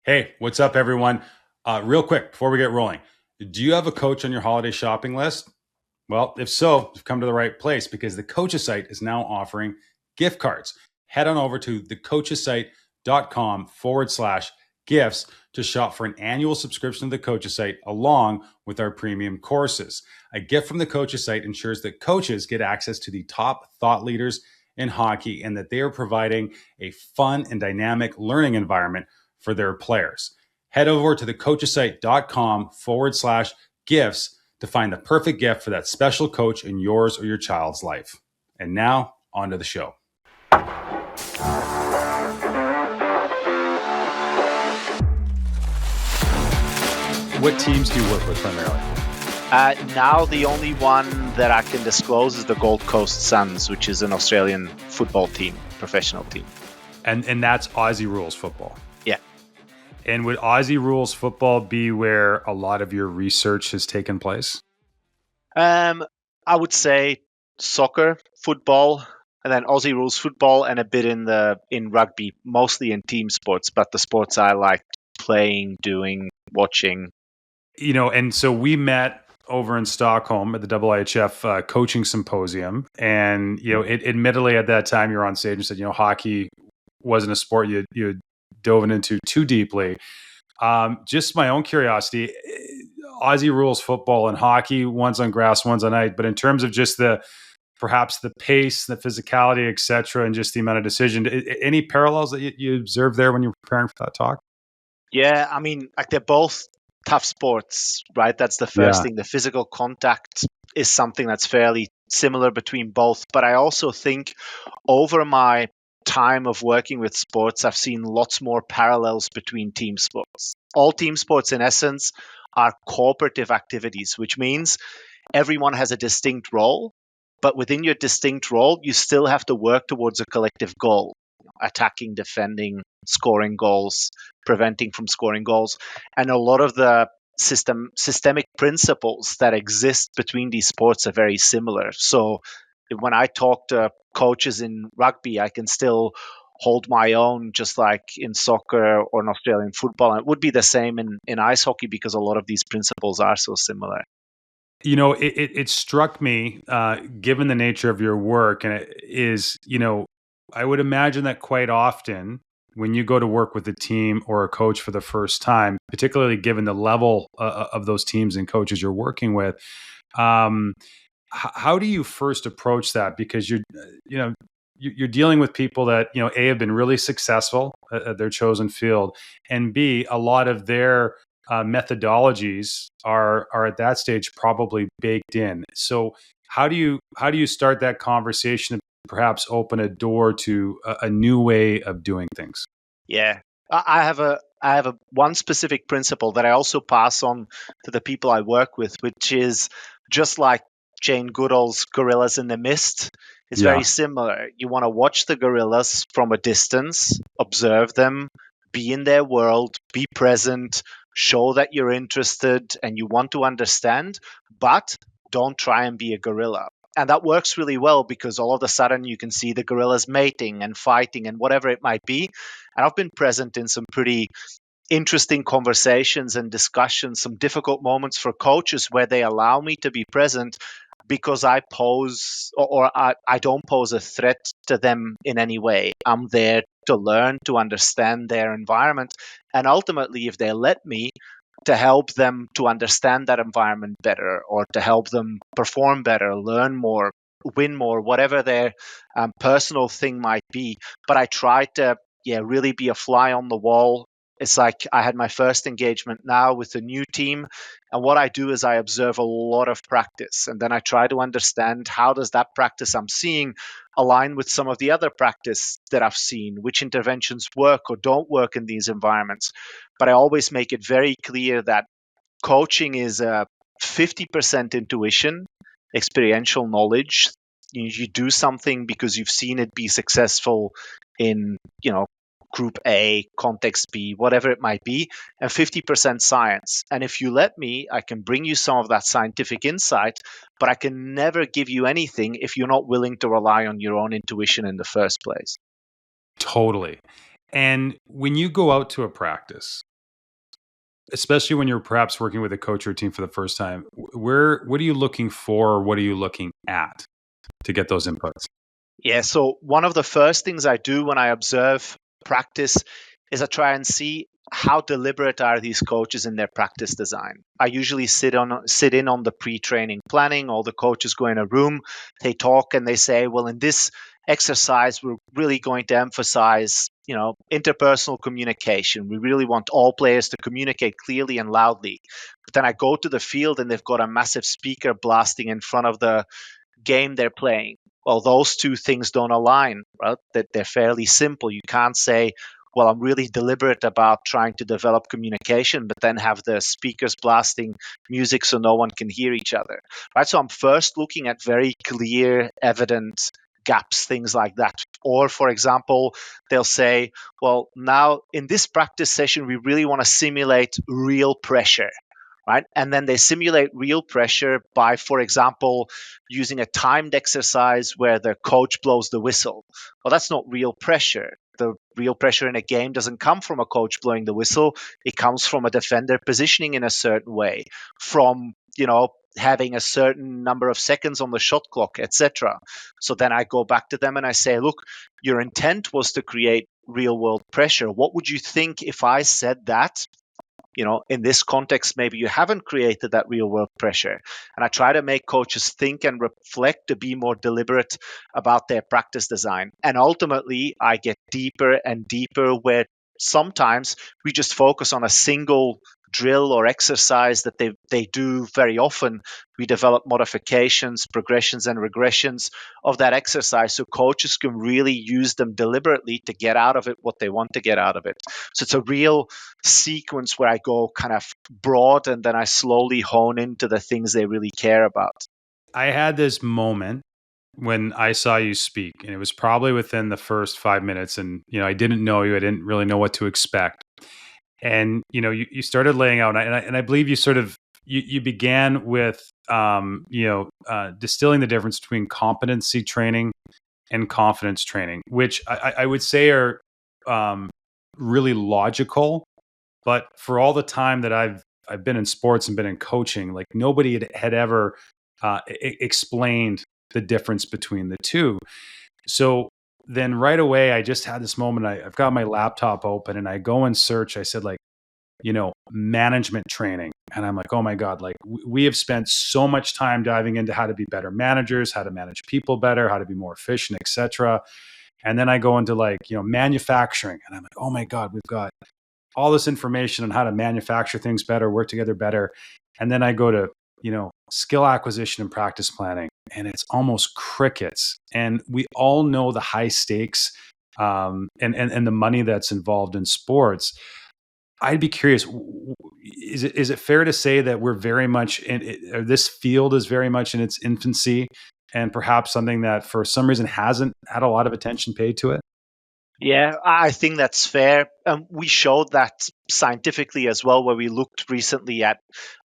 Hey, what's up, everyone? Real quick, before we get rolling, do you have a coach on your holiday shopping list? Well, if so, you've come to the right place because the Coaches site is now offering gift cards. Head on over to thecoachesite.com/gifts to shop for an annual subscription to the Coaches site along with our premium courses. A gift from the Coaches site ensures that coaches get access to the top thought leaders in hockey and that they are providing a fun and dynamic learning environment for their players. Head over to thecoachesite.com/gifts to find the perfect gift for that special coach in yours or your child's life. And now, on to the show. What teams do you work with primarily? Now the only one that I can disclose is the Gold Coast Suns, which is an Australian football team, professional team. And that's Aussie Rules football. Yeah. And would Aussie Rules football be where a lot of your research has taken place? I would say soccer, football, and then Aussie Rules football, and a bit in rugby, mostly in team sports, but the sports I like playing, doing, watching. You know, and so we met over in Stockholm at the IIHF coaching symposium, and admittedly at that time you were on stage and said, hockey wasn't a sport you dove into too deeply. Just my own curiosity, Aussie Rules football and hockey, one's on grass, one's on ice, but in terms of just perhaps the pace, the physicality, et cetera, and just the amount of decision, any parallels that you observed there when you were preparing for that talk? Yeah, I mean, like they're both tough sports, right? That's the first thing. The physical contact is something that's fairly similar between both. But I also think over my time of working with sports, I've seen lots more parallels between team sports. All team sports, in essence, are cooperative activities, which means everyone has a distinct role. But within your distinct role, you still have to work towards a collective goal: attacking, defending, scoring goals, preventing from scoring goals. And a lot of the systemic principles that exist between these sports are very similar. So when I talk to coaches in rugby, I can still hold my own, just like in soccer or in Australian football. And it would be the same in ice hockey because a lot of these principles are so similar. It struck me, given the nature of your work, and it is, I would imagine that quite often when you go to work with a team or a coach for the first time, particularly given the level of those teams and coaches you're working with, how do you first approach that? Because you're dealing with people that A, have been really successful at their chosen field, and B, a lot of their methodologies are at that stage probably baked in. So how do you start that conversation and perhaps open a door to a new way of doing things? Yeah, I have a one specific principle that I also pass on to the people I work with, which is just like Jane Goodall's Gorillas in the Mist. It's very similar. You want to watch the gorillas from a distance, observe them, be in their world, be present, show that you're interested and you want to understand, but don't try and be a gorilla. And that works really well because all of a sudden you can see the gorillas mating and fighting and whatever it might be. And I've been present in some pretty interesting conversations and discussions, some difficult moments for coaches where they allow me to be present because I pose or I don't pose a threat to them in any way. I'm there to learn, to understand their environment. And ultimately, if they let me, to help them to understand that environment better or to help them perform better, learn more, win more, whatever their personal thing might be. But I try to, really be a fly on the wall. It's like I had my first engagement now with a new team. And what I do is I observe a lot of practice. And then I try to understand how does that practice I'm seeing align with some of the other practice that I've seen, which interventions work or don't work in these environments. But I always make it very clear that coaching is 50% intuition, experiential knowledge. You do something because you've seen it be successful in, group A, context B, whatever it might be, and 50% science. And if you let me, I can bring you some of that scientific insight, but I can never give you anything if you're not willing to rely on your own intuition in the first place. Totally. And when you go out to a practice, especially when you're perhaps working with a coach or a team for the first time, what are you looking for, or what are you looking at to get those inputs? Yeah, so one of the first things I do when I observe practice is I try and see how deliberate are these coaches in their practice design. I usually sit in on the pre-training planning. All the coaches go in a room, they talk, and they say, well, in this exercise, we're really going to emphasize, interpersonal communication. We really want all players to communicate clearly and loudly. But then I go to the field and they've got a massive speaker blasting in front of the game they're playing. Well, those two things don't align, right? That they're fairly simple. You can't say, well, I'm really deliberate about trying to develop communication, but then have the speakers blasting music so no one can hear each other, right? So I'm first looking at very clear, evident gaps, things like that. Or, for example, they'll say, well, now in this practice session, we really want to simulate real pressure. Right. And then they simulate real pressure by, for example, using a timed exercise where the coach blows the whistle. Well, that's not real pressure. The real pressure in a game doesn't come from a coach blowing the whistle. It comes from a defender positioning in a certain way, from, having a certain number of seconds on the shot clock, etc. So then I go back to them and I say, look, your intent was to create real world pressure. What would you think if I said that? In this context, maybe you haven't created that real world pressure. And I try to make coaches think and reflect to be more deliberate about their practice design. And ultimately, I get deeper and deeper where sometimes we just focus on a single drill or exercise that they do very often. We develop modifications, progressions, and regressions of that exercise so coaches can really use them deliberately to get out of it what they want to get out of it. So it's a real sequence where I go kind of broad and then I slowly hone into the things they really care about. I had this moment when I saw you speak, and it was probably within the first 5 minutes. And, I didn't know you. I didn't really know what to expect. And, you started laying out, and I believe you sort of, you began with, distilling the difference between competency training and confidence training, which I would say are really logical. But for all the time that I've been in sports and been in coaching, like nobody had ever explained the difference between the two. So then right away, I just had this moment. I've got my laptop open and I go and search. I said, like, management training. And I'm like, oh my God, like we have spent so much time diving into how to be better managers, how to manage people better, how to be more efficient, etc. And then I go into manufacturing, and I'm like, oh my God, we've got all this information on how to manufacture things better, work together better. And then I go to, skill acquisition and practice planning, and it's almost crickets. And we all know the high stakes and the money that's involved in sports. I'd be curious, is it fair to say that we're very much or this field is very much in its infancy, and perhaps something that for some reason hasn't had a lot of attention paid to it? Yeah, I think that's fair. We showed that scientifically as well, where we looked recently at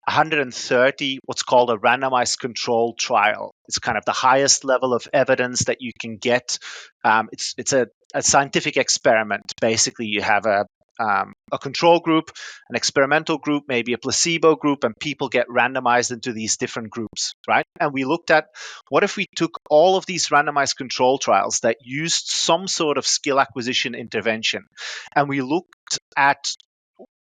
130, what's called a randomized control trial. It's kind of the highest level of evidence that you can get. It's a scientific experiment. Basically, you have a control group, an experimental group, maybe a placebo group, and people get randomized into these different groups, right? And we looked at what if we took all of these randomized control trials that used some sort of skill acquisition intervention, and we looked at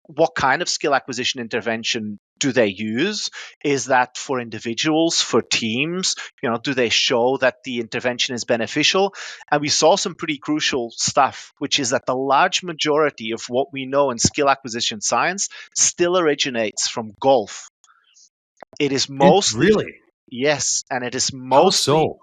what kind of skill acquisition intervention do they use? Is that for individuals, for teams? Do they show that the intervention is beneficial? And we saw some pretty crucial stuff, which is that the large majority of what we know in skill acquisition science still originates from golf. It is mostly, Really? yes, and it is How mostly so?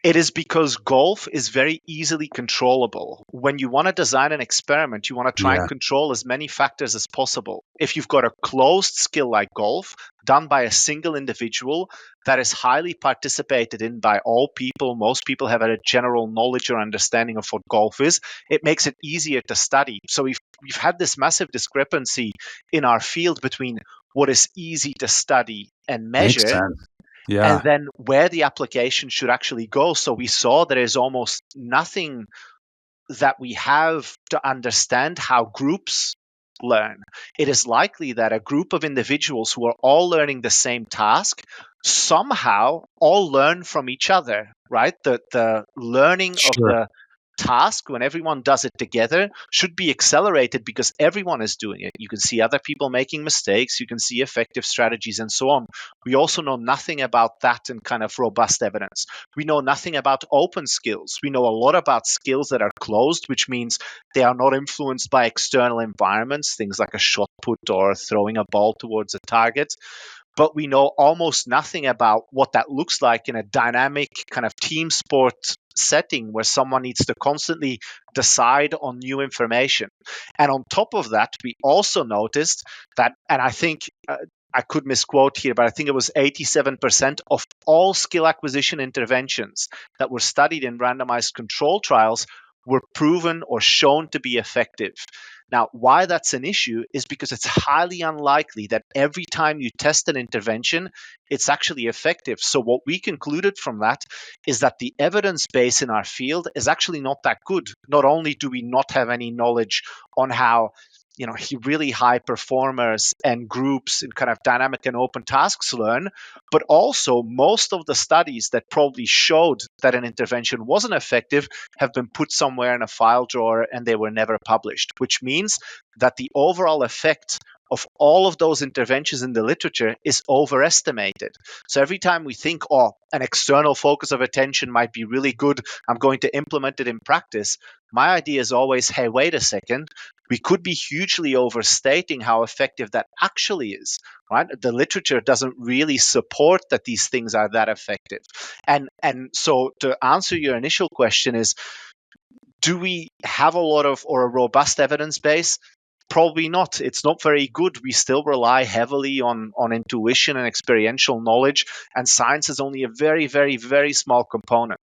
It is because golf is very easily controllable. When you want to design an experiment, you want to try and Yeah. control as many factors as possible. If you've got a closed skill like golf, done by a single individual that is highly participated in by all people, most people have a general knowledge or understanding of what golf is, it makes it easier to study. So we've had this massive discrepancy in our field between what is easy to study and Makes measure sense. and Yeah. then where the application should actually go. So we saw there is almost nothing that we have to understand how groups learn. It is likely that a group of individuals who are all learning the same task somehow all learn from each other, right? The learning of Sure. the task, when everyone does it together, should be accelerated because everyone is doing it. You can see other people making mistakes, you can see effective strategies, and so on. We also know nothing about that in kind of robust evidence. We know nothing about open skills. We know a lot about skills that are closed, which means they are not influenced by external environments, things like a shot put or throwing a ball towards a target. But we know almost nothing about what that looks like in a dynamic kind of team sport setting where someone needs to constantly decide on new information. And on top of that, we also noticed that, and I think I could misquote here, but I think it was 87% of all skill acquisition interventions that were studied in randomized control trials were proven or shown to be effective. Now, why that's an issue is because it's highly unlikely that every time you test an intervention, it's actually effective. So what we concluded from that is that the evidence base in our field is actually not that good. Not only do we not have any knowledge on how really high performers and groups in kind of dynamic and open tasks learn, but also most of the studies that probably showed that an intervention wasn't effective have been put somewhere in a file drawer and they were never published, which means that the overall effect of all of those interventions in the literature is overestimated. So every time we think, oh, an external focus of attention might be really good, I'm going to implement it in practice, my idea is always, hey, wait a second, we could be hugely overstating how effective that actually is, right? The literature doesn't really support that these things are that effective. And so to answer your initial question is, do we have a lot of or a robust evidence base? Probably not. It's not very good. We still rely heavily on intuition and experiential knowledge, and science is only a very, very, very small component.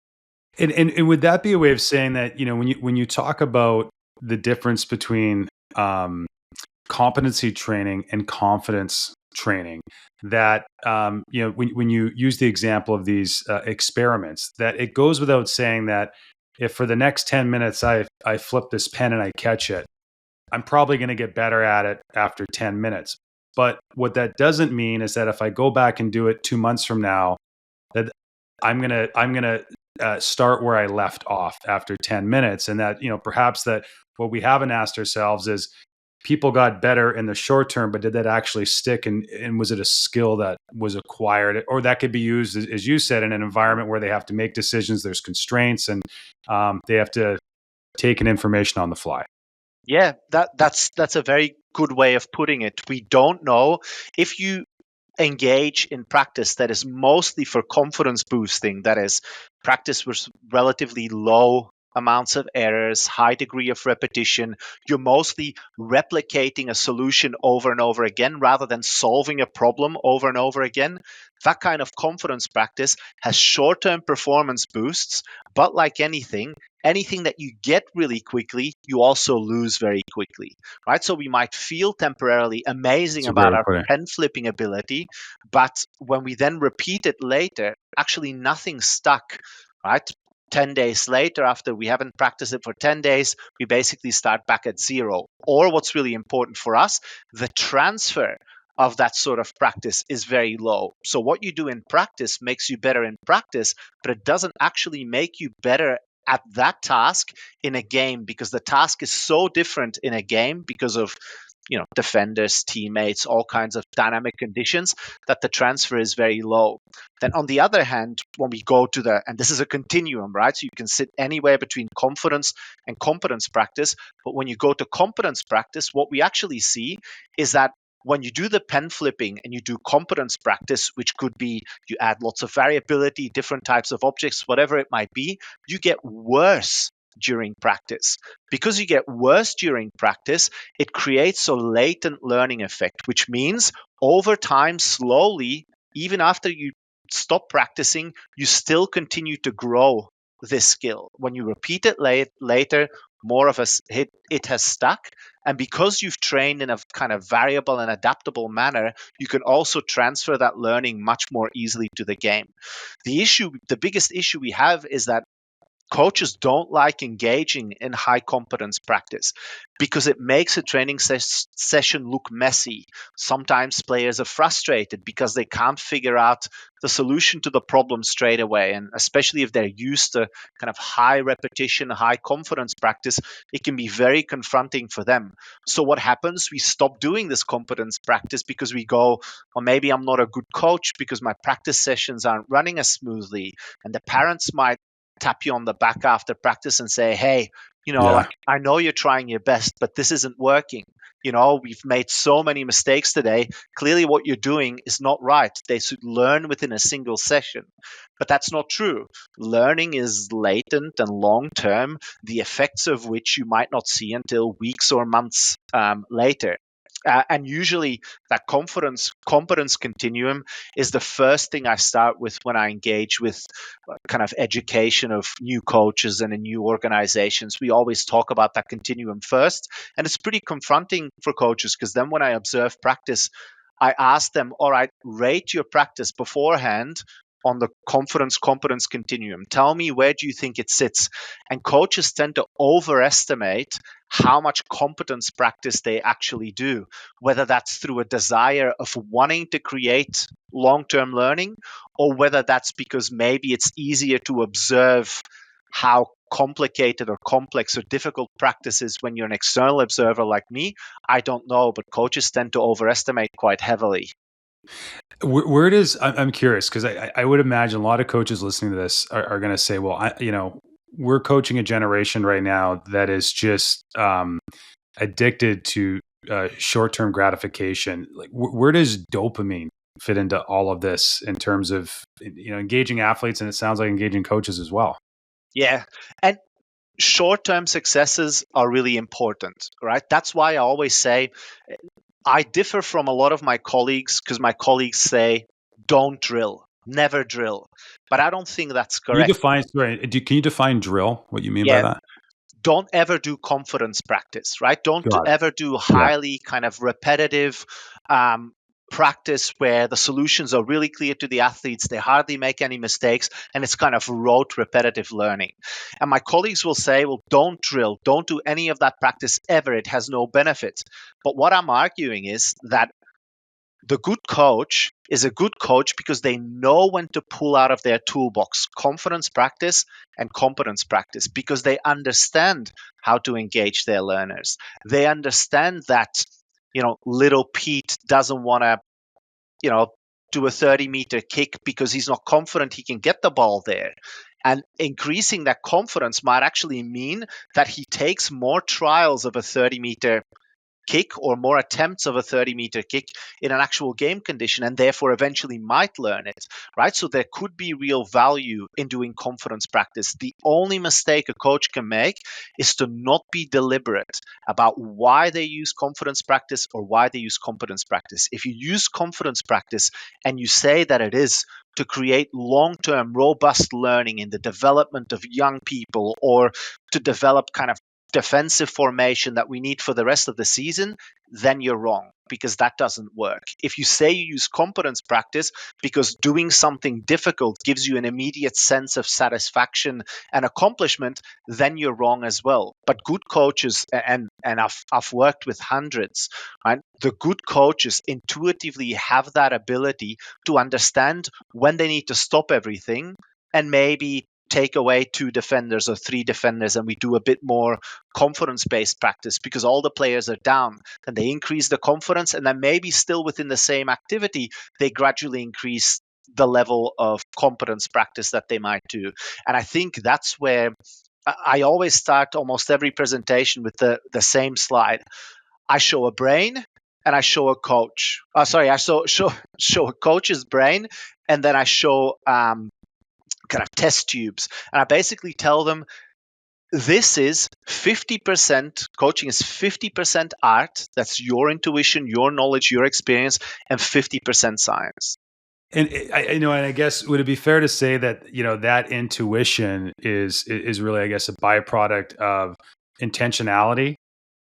And would that be a way of saying that, when you talk about the difference between competency training and confidence training, that when you use the example of these experiments, that it goes without saying that if for the next 10 minutes I flip this pen and I catch it, I'm probably going to get better at it after 10 minutes. But what that doesn't mean is that if I go back and do it 2 months from now, that I'm gonna start where I left off after 10 minutes, and that perhaps that what we haven't asked ourselves is, people got better in the short term, but did that actually stick? And was it a skill that was acquired, or that could be used, as you said, in an environment where they have to make decisions, there's constraints, and they have to take in information on the fly? Yeah, that's a very good way of putting it. We don't know if you engage in practice that is mostly for confidence boosting, that is practice with relatively low amounts of errors, high degree of repetition. You're mostly replicating a solution over and over again rather than solving a problem over and over again. That kind of confidence practice has short-term performance boosts, but like anything that you get really quickly, you also lose very quickly, right? So we might feel temporarily amazing That's a about great our point. pen flipping ability, but when we then repeat it later, actually nothing stuck, right? 10 days later, after we haven't practiced it for 10 days, we basically start back at zero. Or what's really important for us, the transfer of that sort of practice is very low. So what you do in practice makes you better in practice, but it doesn't actually make you better at that task in a game, because the task is so different in a game because of defenders, teammates, all kinds of dynamic conditions, that the transfer is very low. Then on the other hand, when we go to and this is a continuum, right? So you can sit anywhere between confidence and competence practice. But when you go to competence practice, what we actually see is that when you do the pen flipping and you do competence practice, which could be you add lots of variability, different types of objects, whatever it might be, you get worse during practice. Because you get worse during practice, it creates a latent learning effect, which means over time, slowly, even after you stop practicing, you still continue to grow this skill. When you repeat it later, more of it has stuck. And because you've trained in a kind of variable and adaptable manner, you can also transfer that learning much more easily to the game. The biggest issue we have is that Coaches don't like engaging in high competence practice because it makes a training session look messy. Sometimes players are frustrated because they can't figure out the solution to the problem straight away. And especially if they're used to kind of high repetition, high confidence practice, it can be very confronting for them. So what happens? We stop doing this competence practice because we go, well, maybe I'm not a good coach because my practice sessions aren't running as smoothly. And the parents might tap you on the back after practice and say, hey, like, I know you're trying your best, but this isn't working. We've made so many mistakes today. Clearly what you're doing is not right. They should learn within a single session. But that's not true. Learning is latent and long term, the effects of which you might not see until weeks or months later. And usually that competence continuum is the first thing I start with when I engage with kind of education of new coaches and in new organizations. We always talk about that continuum first. And it's pretty confronting for coaches because then when I observe practice, I ask them, all right, rate your practice beforehand on the competence continuum. Tell me, where do you think it sits? And coaches tend to overestimate how much competence practice they actually do, whether that's through a desire of wanting to create long-term learning, or whether that's because maybe it's easier to observe how complicated or complex or difficult practice is when you're an external observer like me. I don't know, but coaches tend to overestimate quite heavily. Where does I'm curious because I would imagine a lot of coaches listening to this are going to say, well, we're coaching a generation right now that is just addicted to short-term gratification. Like, where does dopamine fit into all of this in terms of engaging athletes, and it sounds like engaging coaches as well? Yeah, and short-term successes are really important, right? That's why I always say I differ from a lot of my colleagues because my colleagues say, don't drill, never drill. But I don't think that's Can you correct. define? Sorry, can you define drill? What you mean by Yeah, that? don't ever do confidence practice, right? Don't Got it. ever do Yeah. highly kind of repetitive practice where the solutions are really clear to the athletes. They hardly make any mistakes, and it's kind of rote repetitive learning. And my colleagues will say, well, don't drill, don't do any of that practice ever. It has no benefit. But what I'm arguing is that the good coach is a good coach because they know when to pull out of their toolbox confidence practice and competence practice because they understand how to engage their learners. They understand that, little Pete doesn't want to, do a 30-meter kick because he's not confident he can get the ball there. And increasing that confidence might actually mean that he takes more trials of a 30-meter kick or more attempts of a 30-meter kick in an actual game condition and therefore eventually might learn it, right? So there could be real value in doing confidence practice. The only mistake a coach can make is to not be deliberate about why they use confidence practice or why they use competence practice. If you use confidence practice and you say that it is to create long-term robust learning in the development of young people or to develop kind of defensive formation that we need for the rest of the season, then you're wrong because that doesn't work. If you say you use competence practice because doing something difficult gives you an immediate sense of satisfaction and accomplishment, then you're wrong as well. But good coaches, and I've worked with hundreds, right? The good coaches intuitively have that ability to understand when they need to stop everything and maybe take away 2 defenders or 3 defenders and we do a bit more confidence-based practice because all the players are down and they increase the confidence and then maybe still within the same activity, they gradually increase the level of competence practice that they might do. And I think that's where I always start almost every presentation with the same slide. I show a brain and I show a coach. I show a coach's brain and then I show kind of test tubes. And I basically tell them this is 50% coaching is 50% art. That's your intuition, your knowledge, your experience, and 50% science. And and I guess would it be fair to say that that intuition is really, I guess, a byproduct of intentionality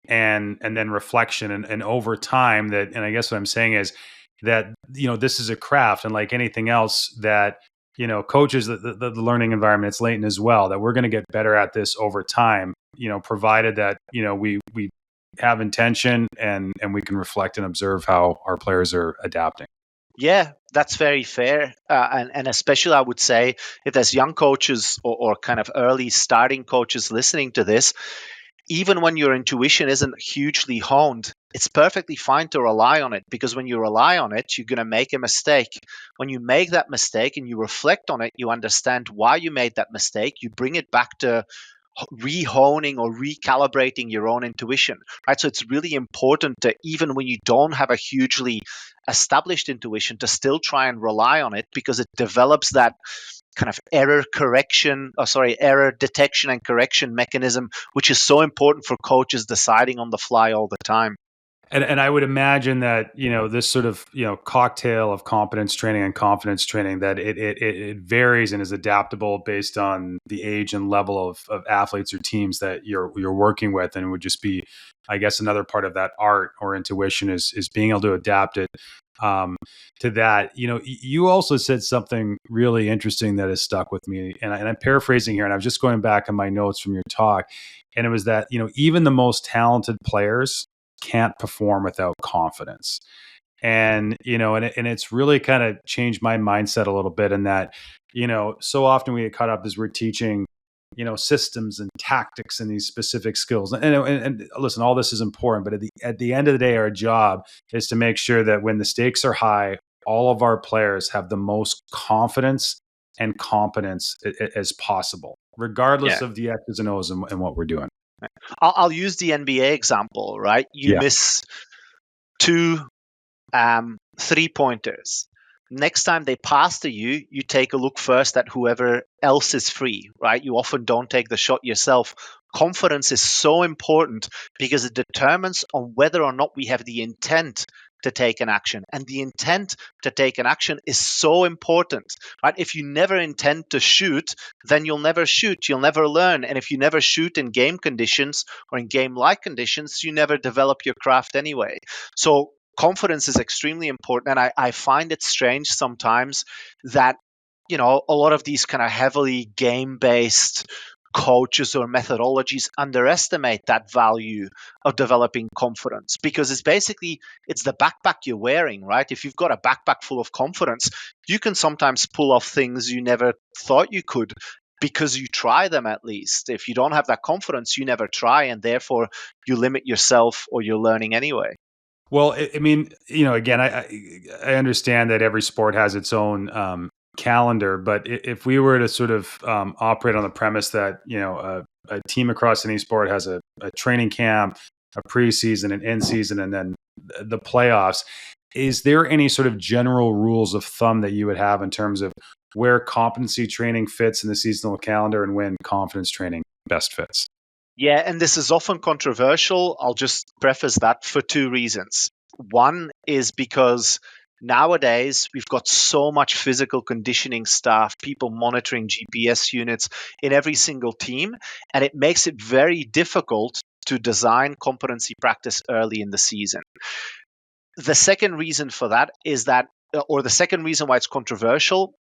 and then reflection and over time that, and I guess what I'm saying is that this is a craft, and like anything else, that coaches, the learning environment, it's latent as well, that we're going to get better at this over time, provided that, we have intention and we can reflect and observe how our players are adapting. Yeah, that's very fair. And especially, I would say, if there's young coaches or kind of early starting coaches listening to this, even when your intuition isn't hugely honed, it's perfectly fine to rely on it, because when you rely on it, you're going to make a mistake. When you make that mistake and you reflect on it, you understand why you made that mistake. You bring it back to rehoning or recalibrating your own intuition, right? So it's really important to, even when you don't have a hugely established intuition, to still try and rely on it, because it develops that kind of error detection and correction mechanism, which is so important for coaches deciding on the fly all the time. And I would imagine that, this sort of, cocktail of competence training and confidence training, that it varies and is adaptable based on the age and level of athletes or teams that you're working with, and would just be, I guess, another part of that art or intuition is being able to adapt it to that. You also said something really interesting that has stuck with me, and I'm paraphrasing here, and I'm just going back on my notes from your talk, and it was that, even the most talented players can't perform without confidence. And, and it's really kind of changed my mindset a little bit, in that, so often we get caught up as we're teaching, systems and tactics and these specific skills. And listen, all this is important, but at the end of the day, our job is to make sure that when the stakes are high, all of our players have the most confidence and competence as possible, regardless of the X's and O's and what we're doing. I'll use the NBA example, right? You miss 2 3-pointers. Next time they pass to you, you take a look first at whoever else is free, right? You often don't take the shot yourself. Confidence is so important, because it determines on whether or not we have the intent to take an action. And the intent to take an action is so important, right? If you never intend to shoot, then you'll never shoot. You'll never learn. And if you never shoot in game conditions or in game-like conditions, you never develop your craft anyway. So confidence is extremely important. And I find it strange sometimes that, a lot of these kind of heavily game-based coaches or methodologies underestimate that value of developing confidence, because it's the backpack you're wearing, right? If you've got a backpack full of confidence, you can sometimes pull off things you never thought you could, because you try them. At least if you don't have that confidence, you never try, and therefore you limit yourself or your learning anyway. Well, I mean, again, I understand that every sport has its own calendar, but if we were to sort of operate on the premise that, a team across any sport has a training camp, a preseason, an in season, and then the playoffs, is there any sort of general rules of thumb that you would have in terms of where competency training fits in the seasonal calendar and when confidence training best fits? Yeah, and this is often controversial. I'll just preface that for 2 reasons. One is because nowadays we've got so much physical conditioning staff, people monitoring GPS units in every single team, and it makes it very difficult to design competency practice early in the season. The second reason for that is that, or the second reason why it's controversial,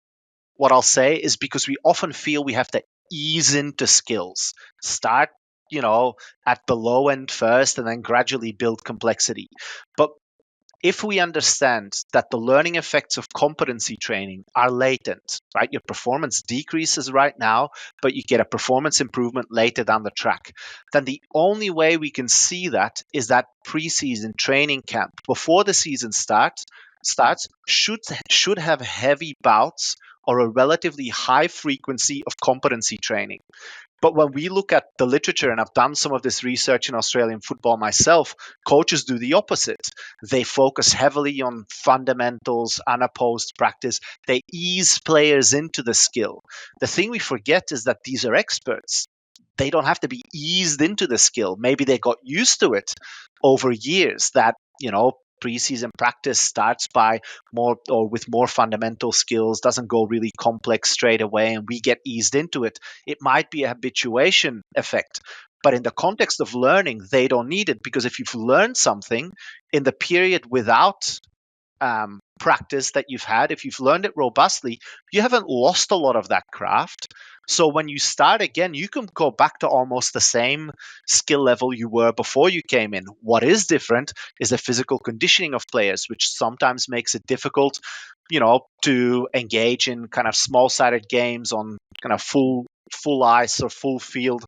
what I'll say, is because we often feel we have to ease into skills, start, at the low end first, and then gradually build complexity. But if we understand that the learning effects of competency training are latent, right? Your performance decreases right now, but you get a performance improvement later down the track. Then the only way we can see that is that preseason training camp before the season starts should have heavy bouts or a relatively high frequency of competency training. But when we look at the literature, and I've done some of this research in Australian football myself, coaches do the opposite. They focus heavily on fundamentals, unopposed practice. They ease players into the skill. The thing we forget is that these are experts. They don't have to be eased into the skill. Maybe they got used to it over years, that, preseason practice starts by with more fundamental skills, doesn't go really complex straight away, and we get eased into it. It might be a habituation effect, but in the context of learning, they don't need it, because if you've learned something in the period without practice that you've had, if you've learned it robustly, you haven't lost a lot of that craft. So when you start again, you can go back to almost the same skill level you were before you came in. What is different is the physical conditioning of players, which sometimes makes it difficult, to engage in kind of small-sided games on kind of full ice or full field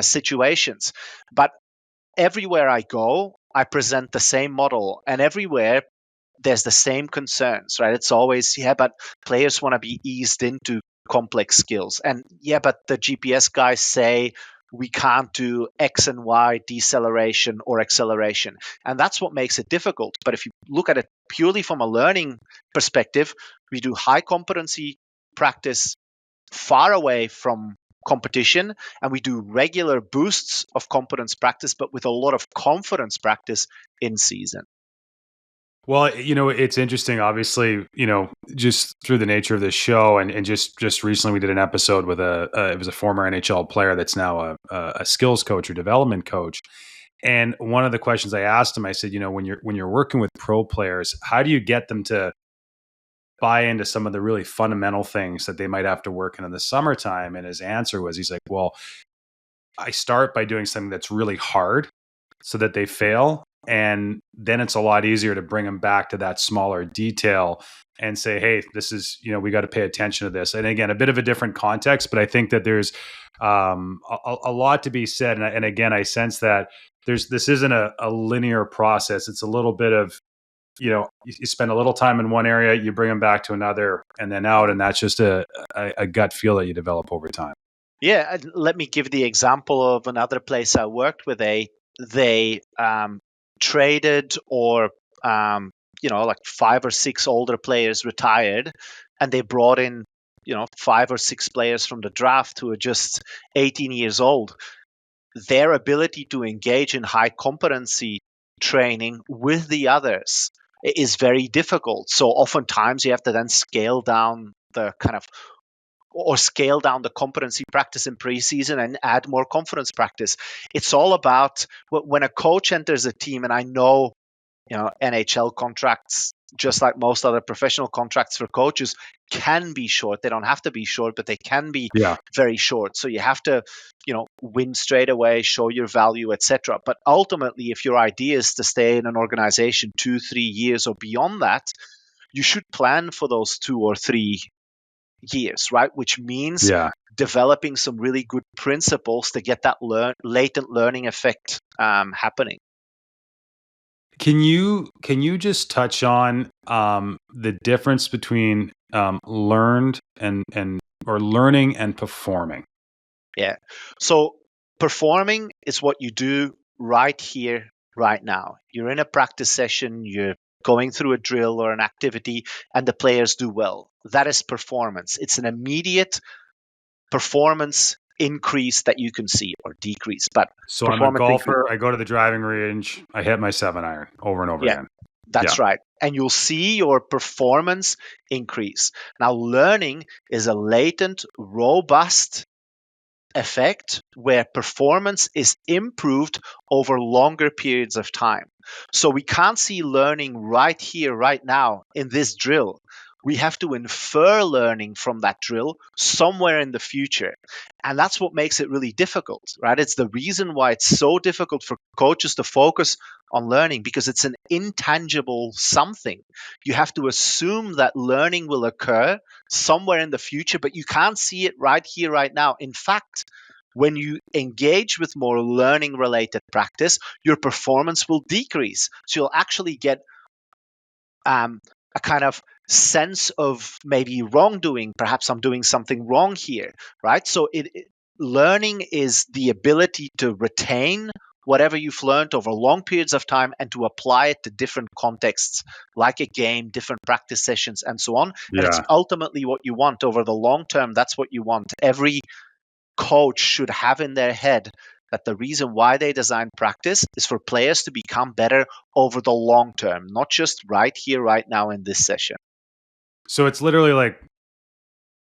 situations. But everywhere I go, I present the same model, and everywhere there's the same concerns, right? It's always, but players want to be eased into complex skills. And but the GPS guys say we can't do X and Y deceleration or acceleration. And that's what makes it difficult. But if you look at it purely from a learning perspective, we do high competency practice far away from competition, and we do regular boosts of competence practice, but with a lot of confidence practice in season. Well, it's interesting, obviously, just through the nature of this show, and just recently we did an episode with it was a former NHL player that's now a skills coach or development coach. And one of the questions I asked him, I said, when you're working with pro players, how do you get them to buy into some of the really fundamental things that they might have to work in the summertime? And his answer was, he's like, well, I start by doing something that's really hard so that they fail. And then it's a lot easier to bring them back to that smaller detail and say, hey, this is, we got to pay attention to this. And again, a bit of a different context, but I think that there's a lot to be said. And again, I sense that this isn't a linear process. It's a little bit of, you spend a little time in one area, you bring them back to another and then out. And that's just a gut feel that you develop over time. Yeah, let me give the example of another place I worked with. They traded, or like 5 or 6 older players retired, and they brought in 5 or 6 players from the draft who are just 18 years old. Their ability to engage in high competency training with the others is very difficult. So oftentimes you have to then scale down the competency practice in preseason and add more confidence practice. It's all about when a coach enters a team, and I know, NHL contracts, just like most other professional contracts for coaches, can be short. They don't have to be short, but they can be very short. So you have to, win straight away, show your value, etc. But ultimately, if your idea is to stay in an organization 2-3 years or beyond that, you should plan for those 2 or 3 years, right? Which means developing some really good principles to get that latent learning effect happening. Can you just touch on the difference between learned or learning and performing? Yeah. So performing is what you do right here, right now. You're in a practice session, you're going through a drill or an activity, and the players do well. That is performance. It's an immediate performance increase that you can see, or decrease. But so I'm a golfer. I go to the driving range. I hit my 7-iron over and over again. That's right. And you'll see your performance increase. Now, learning is a latent, robust effect where performance is improved over longer periods of time. So we can't see learning right here, right now in this drill. We have to infer learning from that drill somewhere in the future. And that's what makes it really difficult, right? It's the reason why it's so difficult for coaches to focus on learning, because it's an intangible something. You have to assume that learning will occur somewhere in the future, but you can't see it right here, right now. In fact, when you engage with more learning related practice, your performance will decrease. So you'll actually get a kind of sense of maybe wrongdoing. Perhaps I'm doing something wrong here, right? So learning is the ability to retain whatever you've learned over long periods of time and to apply it to different contexts, like a game, different practice sessions, and so on. And it's ultimately what you want over the long term. That's what you want. Every coach should have in their head that the reason why they design practice is for players to become better over the long term, not just right here, right now in this session. So it's literally like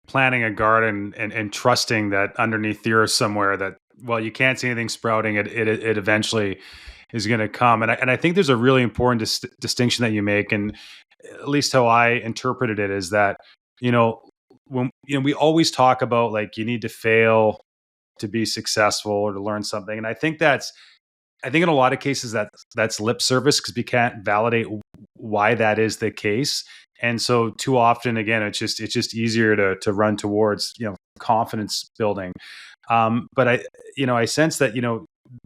planting a garden and trusting that underneath the earth somewhere that, well, you can't see anything sprouting, it eventually is going to come. And I think there's a really important distinction that you make. And at least how I interpreted it, is that, when we always talk about like you need to fail to be successful or to learn something, and I think in a lot of cases that's lip service because we can't validate why that is the case. And so too often, again, it's just easier to run towards confidence building. But I sense that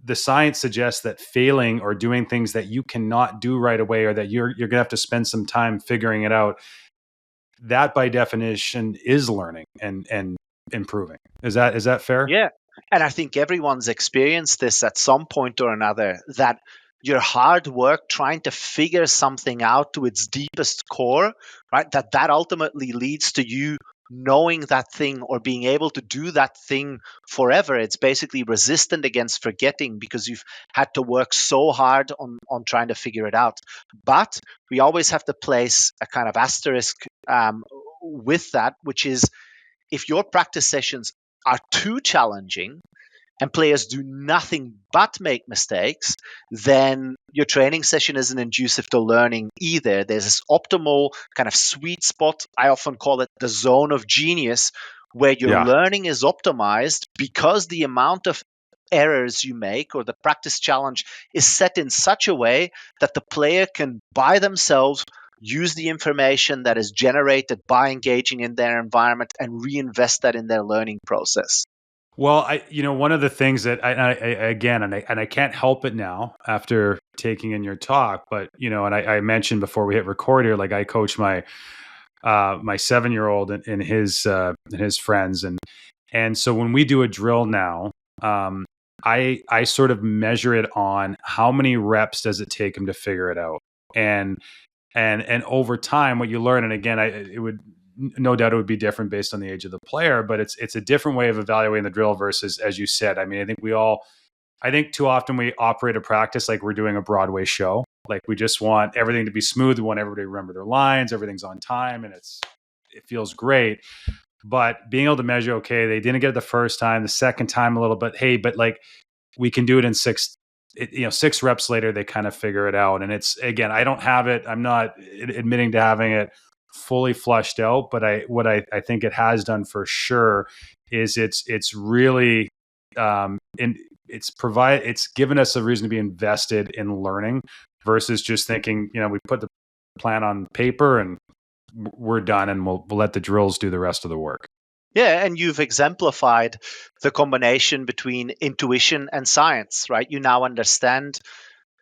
the science suggests that failing or doing things that you cannot do right away, or that you're gonna have to spend some time figuring it out, that by definition is learning and improving. Is that fair? Yeah. And I think everyone's experienced this at some point or another, that your hard work trying to figure something out to its deepest core, right? That ultimately leads to you knowing that thing or being able to do that thing forever. It's basically resistant against forgetting because you've had to work so hard on trying to figure it out. But we always have to place a kind of asterisk with that, which is, if your practice sessions are too challenging and players do nothing but make mistakes, then your training session isn't conducive to learning either. There's this optimal kind of sweet spot. I often call it the zone of genius, where your Yeah. learning is optimized because the amount of errors you make or the practice challenge is set in such a way that the player can by themselves use the information that is generated by engaging in their environment and reinvest that in their learning process. Well, one of the things that I can't help it now after taking in your talk, but and I mentioned before we hit record here, like I coach my 7-year-old and his friends, and so when we do a drill now, I sort of measure it on how many reps does it take him to figure it out, and over time, what you learn, and again, it would no doubt it would be different based on the age of the player, but it's a different way of evaluating the drill versus, as you said. I mean, I think too often we operate a practice like we're doing a Broadway show. Like we just want everything to be smooth. We want everybody to remember their lines. Everything's on time, and it feels great. But being able to measure, okay, they didn't get it the first time, the second time a little bit. Hey, but like we can do it in 6 reps later, they kind of figure it out. And it's, again, I don't have it. I'm not admitting to having it fully flushed out, but I think it has done for sure is it's really, it's given us a reason to be invested in learning versus just thinking, we put the plan on paper and we're done and we'll let the drills do the rest of the work. Yeah, and you've exemplified the combination between intuition and science, right? You now understand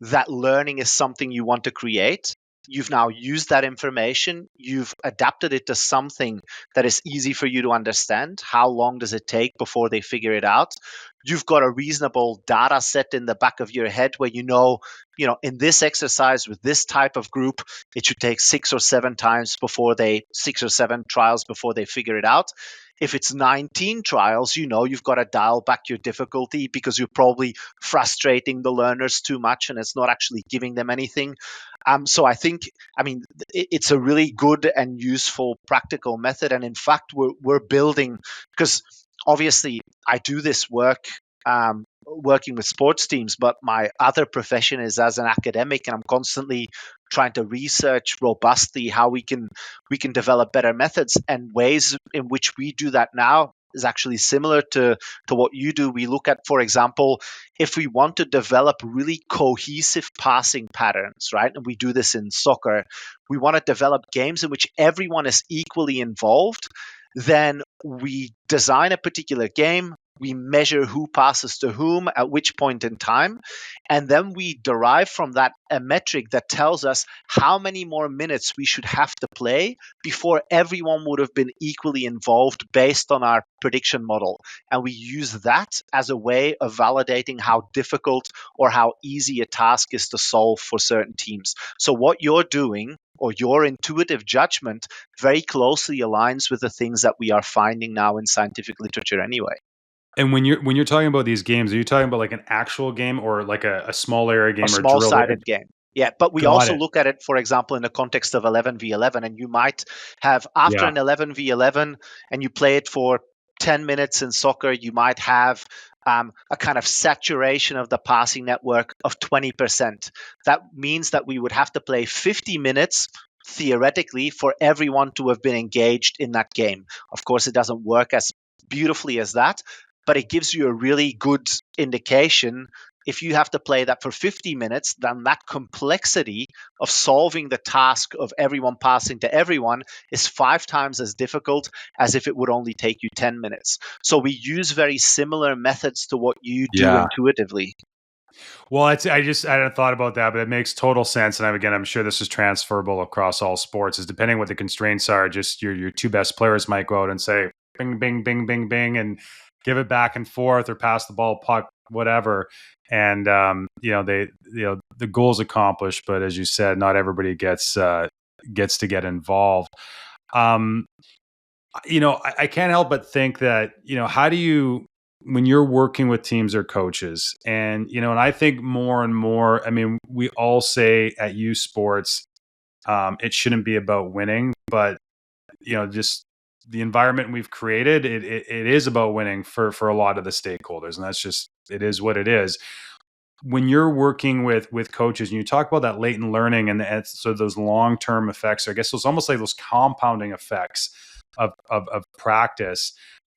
that learning is something you want to create. You've now used that information, you've adapted it to something that is easy for you to understand. How long does it take before they figure it out? You've got a reasonable data set in the back of your head where in this exercise with this type of group, it should take 6 or 7 trials before they figure it out. If it's 19 trials, you've got to dial back your difficulty because you're probably frustrating the learners too much and it's not actually giving them anything. So I think, it's a really good and useful practical method. And in fact, we're building, because obviously I do this work working with sports teams, but my other profession is as an academic, and I'm constantly trying to research robustly how we can develop better methods, and ways in which we do that now is actually similar to what you do. We look at, for example, if we want to develop really cohesive passing patterns, right? And we do this in soccer. We want to develop games in which everyone is equally involved. Then we design a particular game. We measure who passes to whom at which point in time. And then we derive from that a metric that tells us how many more minutes we should have to play before everyone would have been equally involved based on our prediction model. And we use that as a way of validating how difficult or how easy a task is to solve for certain teams. So what you're doing, or your intuitive judgment, very closely aligns with the things that we are finding now in scientific literature anyway. And when you're talking about these games, are you talking about like an actual game or like a small area game A or drill? small-sided game. Yeah, but we Got also it. look at it, for example, in the context of 11v11, and you might have, after Yeah. an 11v11 and you play it for 10 minutes in soccer, you might have a kind of saturation of the passing network of 20%. That means that we would have to play 50 minutes theoretically for everyone to have been engaged in that game. Of course, it doesn't work as beautifully as that, but it gives you a really good indication. If you have to play that for 50 minutes, then that complexity of solving the task of everyone passing to everyone is 5 times as difficult as if it would only take you 10 minutes. So we use very similar methods to what you do Yeah. intuitively. Well, I hadn't thought about that, but it makes total sense. And again, I'm sure this is transferable across all sports. Is depending what the constraints are, just your two best players might go out and say bing, bing, bing, bing, bing, and give it back and forth or pass the ball, puck, whatever. And the goal's accomplished, but as you said, not everybody gets to get involved. I can't help but think that, how do you, when you're working with teams or coaches, and I think more and more, I mean, we all say at U Sports, it shouldn't be about winning, but just the environment we've created, it is about winning for a lot of the stakeholders, and that's just, it is what it is. When you're working with coaches and you talk about that latent learning and so those long-term effects, or I guess it's almost like those compounding effects of practice.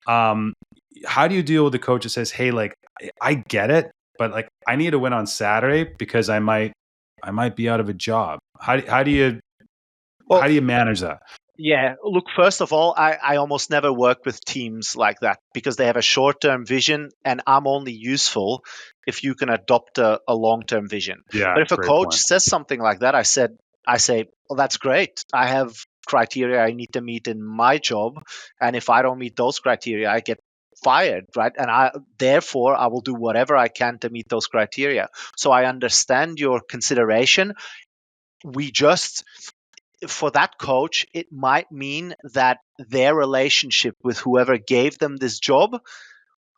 How do you deal with the coach that says, "Hey, like I get it, but like I need to win on Saturday because I might be out of a job." How do you manage that? Yeah, look, first of all, I almost never work with teams like that because they have a short-term vision, and I'm only useful if you can adopt a long-term vision. Yeah, But if a great coach point. says something like that, I say, well, that's great. I have criteria I need to meet in my job, and if I don't meet those criteria, I get fired, right? And therefore I will do whatever I can to meet those criteria. So I understand your consideration. We just For that coach, it might mean that their relationship with whoever gave them this job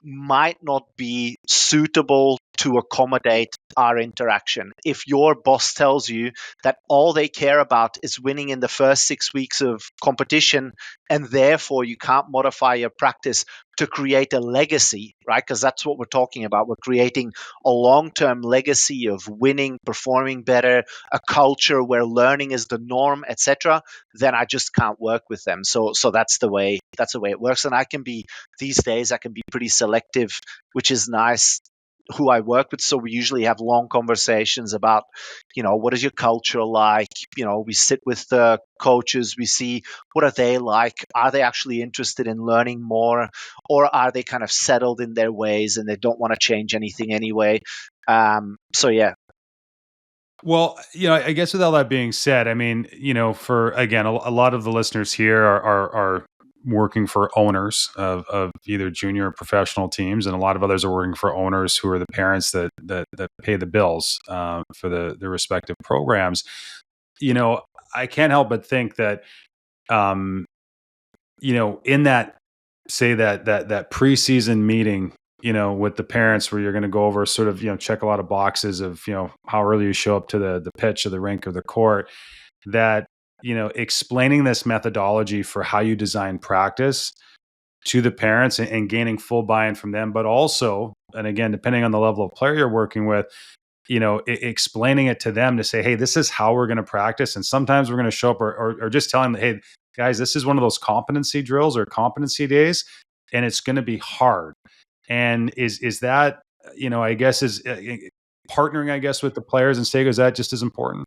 might not be suitable to accommodate our interaction. If your boss tells you that all they care about is winning in the first 6 weeks of competition, and therefore you can't modify your practice to create a legacy, right? Because that's what we're talking about. We're creating a long-term legacy of winning, performing better, a culture where learning is the norm, etc. Then I just can't work with them. So that's the way it works. And these days I can be pretty selective, which is nice, who I work with. So we usually have long conversations about, what is your culture like? We sit with the coaches, we see what are they like? Are they actually interested in learning more, or are they kind of settled in their ways and they don't want to change anything anyway? So yeah. Well, I guess with all that being said, I mean, for again, a lot of the listeners here are working for owners of either junior or professional teams, and a lot of others are working for owners who are the parents that pay the bills for the respective programs. I can't help but think that, in that, say that preseason meeting, with the parents, where you're going to go over sort of, check a lot of boxes of, how early you show up to the pitch or the rink or the court, that, explaining this methodology for how you design practice to the parents, and gaining full buy-in from them, but also, and again, depending on the level of player you're working with, explaining it to them to say, hey, this is how we're going to practice. And sometimes we're going to show up, or just telling them, hey, guys, this is one of those competency drills or competency days, and it's going to be hard. And is that, I guess, is partnering, I guess, with the players and stakeholders, is that just as important?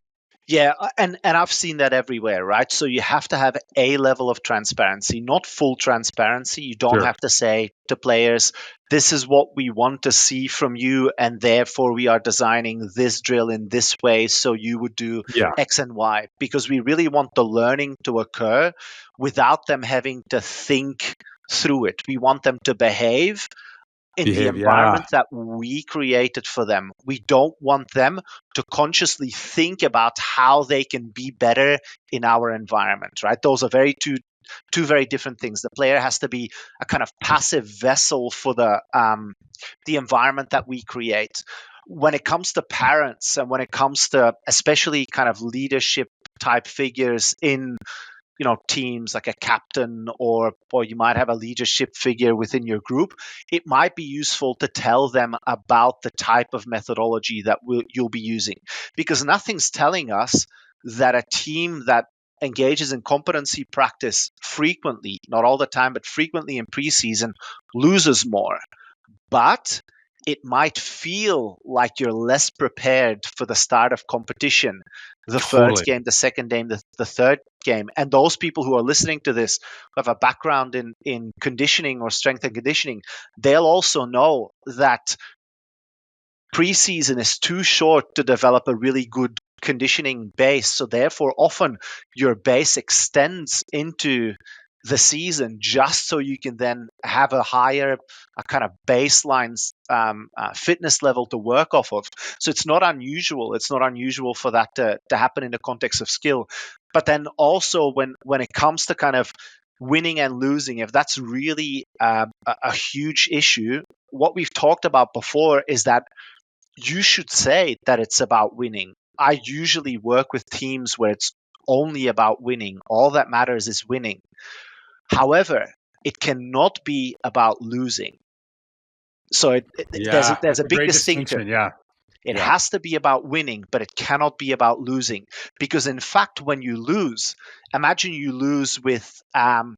Yeah, and I've seen that everywhere, right? So you have to have a level of transparency, not full transparency. You don't Sure. have to say to players, this is what we want to see from you, and therefore we are designing this drill in this way, so you would do Yeah. X and Y, because we really want the learning to occur without them having to think through it. We want them to behave in the Yeah. environment that we created for them. We don't want them to consciously think about how they can be better in our environment, right? Those are two very different things. The player has to be a kind of passive vessel for the environment that we create. When it comes to parents, and when it comes to especially kind of leadership type figures in teams, like a captain, or you might have a leadership figure within your group, it might be useful to tell them about the type of methodology that you'll be using, because nothing's telling us that a team that engages in competency practice frequently, not all the time, but frequently in preseason, loses more. But it might feel like you're less prepared for the start of competition, the first game, the second game, the third game. And those people who are listening to this who have a background in conditioning or strength and conditioning, they'll also know that preseason is too short to develop a really good conditioning base. So therefore, often your base extends into the season just so you can then have a higher kind of baseline fitness level to work off of. So it's not unusual. It's not unusual for that to happen in the context of skill. But then also when it comes to kind of winning and losing, if that's really a huge issue, what we've talked about before is that you should say that it's about winning. I usually work with teams where it's only about winning. All that matters is winning. However, it cannot be about losing. So there's a big distinction. It has to be about winning, but it cannot be about losing. Because in fact, when you lose, imagine you lose with 10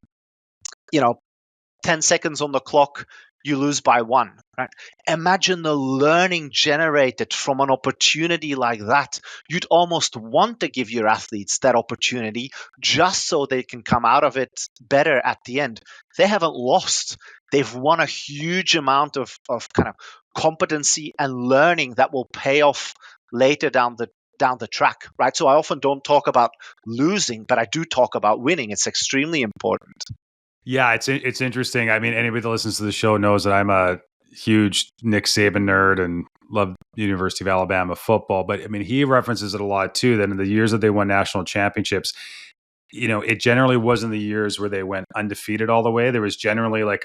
seconds on the clock, you lose by 1, right? Imagine the learning generated from an opportunity like that. You'd almost want to give your athletes that opportunity just so they can come out of it better at the end. They haven't lost. They've won a huge amount of kind of competency and learning that will pay off later down the track, right? So I often don't talk about losing, but I do talk about winning. It's extremely important. Yeah, it's interesting. I mean, anybody that listens to the show knows that I'm a huge Nick Saban nerd and love University of Alabama football. But I mean, he references it a lot too. That in the years that they won national championships, it generally wasn't the years where they went undefeated all the way. There was generally like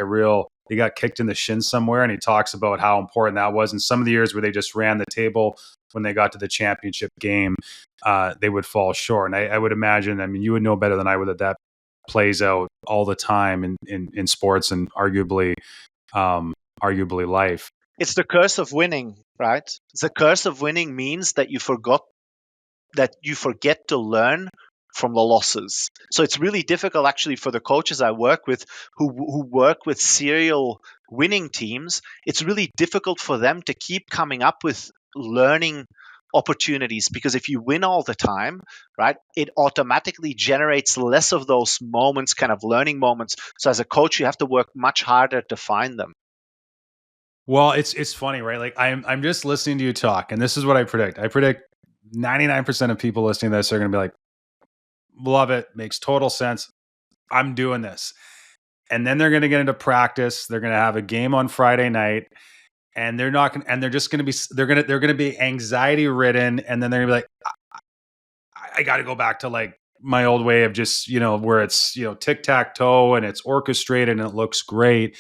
they got kicked in the shin somewhere, and he talks about how important that was. And some of the years where they just ran the table when they got to the championship game, they would fall short. And I would imagine, I mean, you would know better than I would that plays out all the time in sports and arguably life. It's the curse of winning, right? The curse of winning means that you forget to learn from the losses. So it's really difficult actually for the coaches I work with who work with serial winning teams. It's really difficult for them to keep coming up with learning opportunities, because if you win all the time, right, it automatically generates less of those moments, kind of learning moments. So as a coach, you have to work much harder to find them. Well, it's funny, right? Like I'm just listening to you talk, and this is what I predict. I predict 99% of people listening to this are going to be like, love it, makes total sense, I'm doing this. And then they're going to get into practice. They're going to have a game on Friday night, and they're not going, and they're just going to be, they're going to be anxiety ridden, and then they're going to be like, I got to go back to like my old way of just where it's tic tac toe and it's orchestrated and it looks great.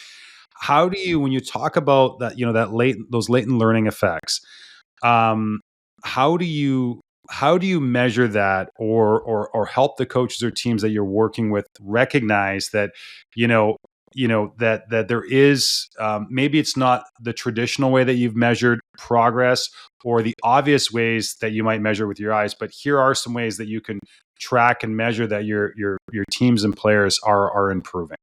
How do you, when you talk about that, those latent learning effects, how do you measure that or help the coaches or teams that you're working with recognize that, that there is, maybe it's not the traditional way that you've measured progress or the obvious ways that you might measure with your eyes, but here are some ways that you can track and measure that your teams and players are improving?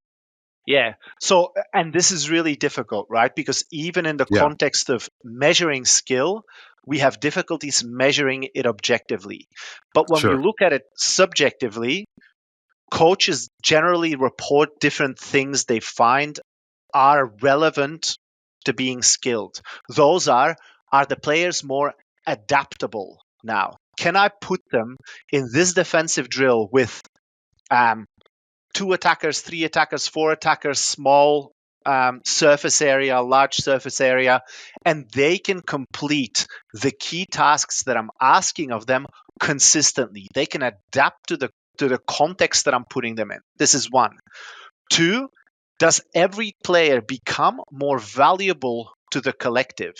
Yeah. So, and this is really difficult, right? Because even in the context of measuring skill, we have difficulties measuring it objectively. But when we look at it subjectively, coaches generally report different things they find are relevant to being skilled. Those are the players more adaptable now? Can I put them in this defensive drill with 2 attackers, 3 attackers, 4 attackers, small surface area, large surface area, and they can complete the key tasks that I'm asking of them consistently. They can adapt to the context that I'm putting them in. This is 1. 2, does every player become more valuable to the collective?